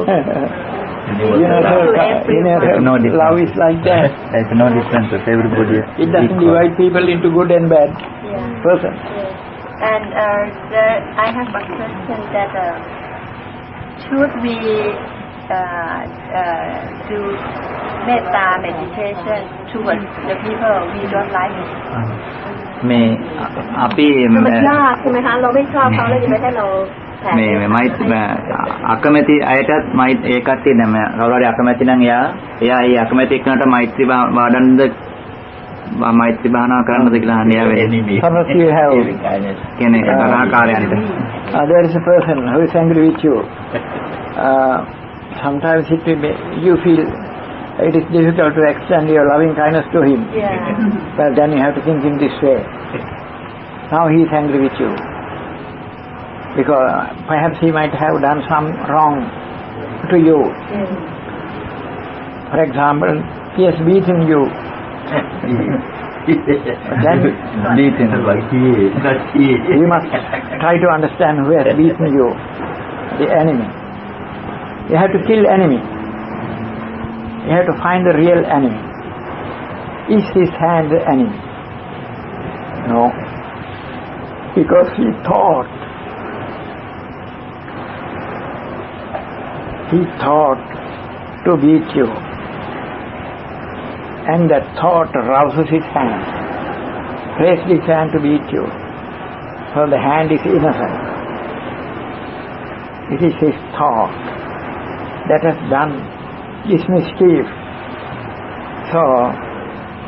Universal No difference. love is like that. There's no difference with everybody. It doesn't divide people into good and bad Yeah. persons. Yes. And I have a question that should we do metta meditation towards the people we don't like? මේ අපි มันยากใช่ไหมคะเราไม่ชอบเขาแล้วจะไม่ให้เราแผ่เมต මේ ตา අකමැති අයටත් ඒකත් තියෙනවා. කවුරු හරි අකමැති නම් එයා ඒ අකමැති එක්කනට මෛත්‍රී වඩන්නද මෛත්‍රී භාවනා කරන්නද කියලා අහන්නේ යා වෙන්නේ. Enemy. Suppose you have Loving kindness. කියන්නේ තරහකාරයන්ට. there is a person who is angry with you. Sometimes you feel it is difficult to extend your loving kindness to him. Yeah. Well, then you have to think in this way. Now he is angry with you because perhaps he might have done some wrong to you. Yes. For example, he has beaten you. Then beaten. Like he. you must try to understand who has beaten you, the enemy. You have to kill enemy. You have to find the real enemy. Is his hand the enemy? No. Because he thought to beat you. And that thought rouses his hand. Raised his hand to beat you. So the hand is innocent. It is his thought that has done this mischief. So,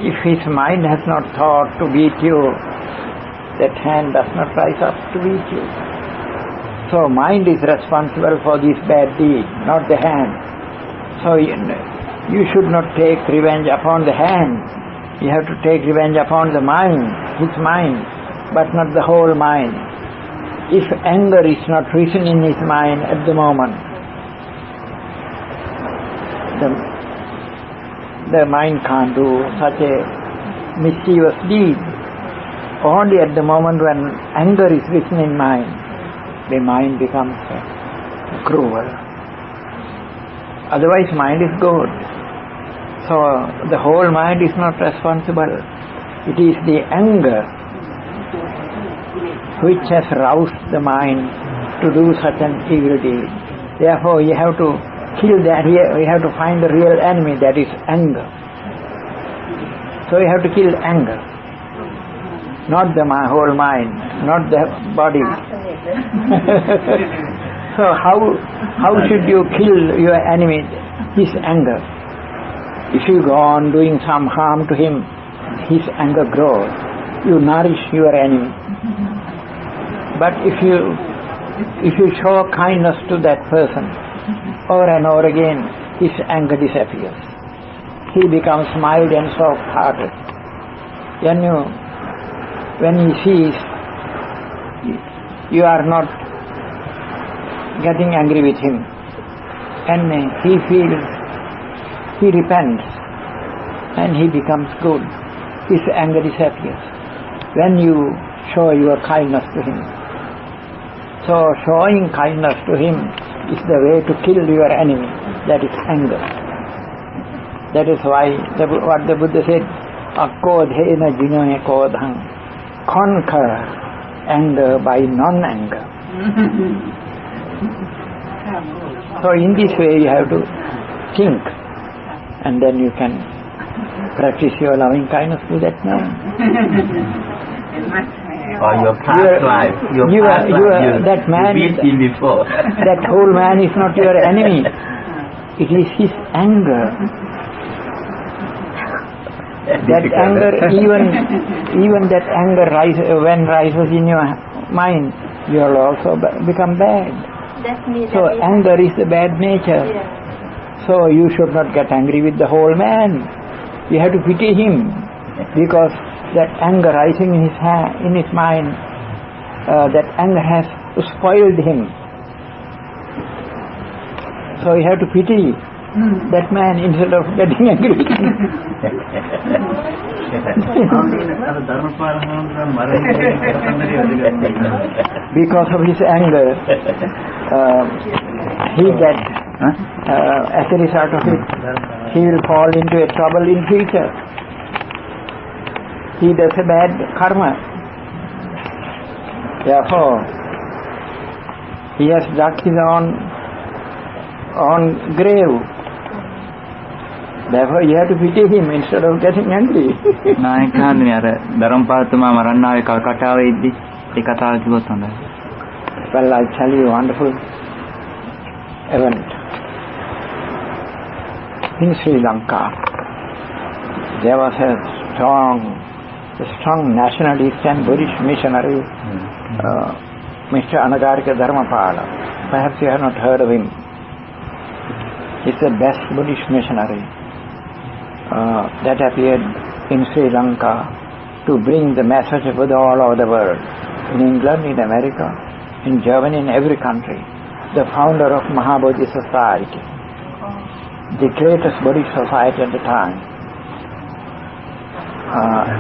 if his mind has not thought to beat you, that hand does not rise up to beat you. So, mind is responsible for this bad deed, not the hand. So, you should not take revenge upon the hand. You have to take revenge upon the mind, his mind, but not the whole mind. If anger is not risen in his mind at the moment, the mind can't do such a mischievous deed. Only at the moment when anger is risen in mind, the mind becomes cruel. Otherwise mind is good. So the whole mind is not responsible. It is the anger which has roused the mind to do such an evil deed. Therefore you have to kill that, we have to find the real enemy, that is anger. So you have to kill anger, not the whole mind, not the body. So how should you kill your enemy, his anger? If you go on doing some harm to him, his anger grows. You nourish your enemy. But if you show kindness to that person, over and over again, his anger disappears. He becomes mild and soft-hearted. When he sees you are not getting angry with him, and he feels, he repents, and he becomes good, his anger disappears. When you show your kindness to him. So showing kindness to him is the way to kill your enemy. That is anger. That is why what the Buddha said, Akkodhena jinoye kodhang. Conquer anger by non-anger. So in this way you have to think, and then you can practice your loving kindness to that man. Or your past life. That man, you beat him before. that whole man is not your enemy. It is his anger. That anger, even that anger rises in your mind, you will also become bad. So anger is the bad nature. Yeah. So you should not get angry with the whole man. You have to pity him, because that anger rising in his mind, that anger has spoiled him. So you have to pity that man instead of getting angry with him. Because of his anger, he gets, as a result of it, he will fall into a trouble in future. He does a bad karma. Therefore, he has dug his own grave. Therefore, you have to pity him instead of getting angry. නායකයන්නේ අර ධර්මපාලතුමා මරන්න ආවේ කල්කටාවේ ඉද්දි ඒ කතාව කිව්වොත් හොඳයි. Well, I'll tell you a wonderful event. In Sri Lanka, there was a strong nationalist and Buddhist missionary, Mr. Anagarika Dharmapala. Perhaps you have not heard of him. He's the best Buddhist missionary that appeared in Sri Lanka to bring the message of Buddha all over the world. In England, in America, in Germany, in every country. The founder of Mahabodhi Society, the greatest Buddhist society at the time.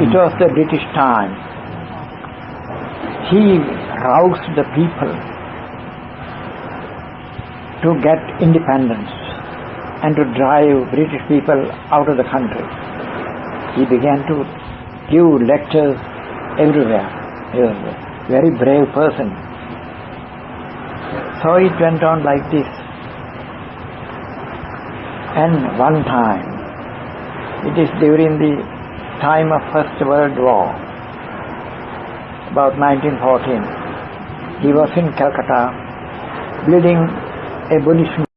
It was the British time. He roused the people to get independence and to drive British people out of the country. He began to give lectures everywhere. He was a very brave person. So it went on like this. And one time, it is during the time of First World War, about 1914, he was in Calcutta building a Buddhist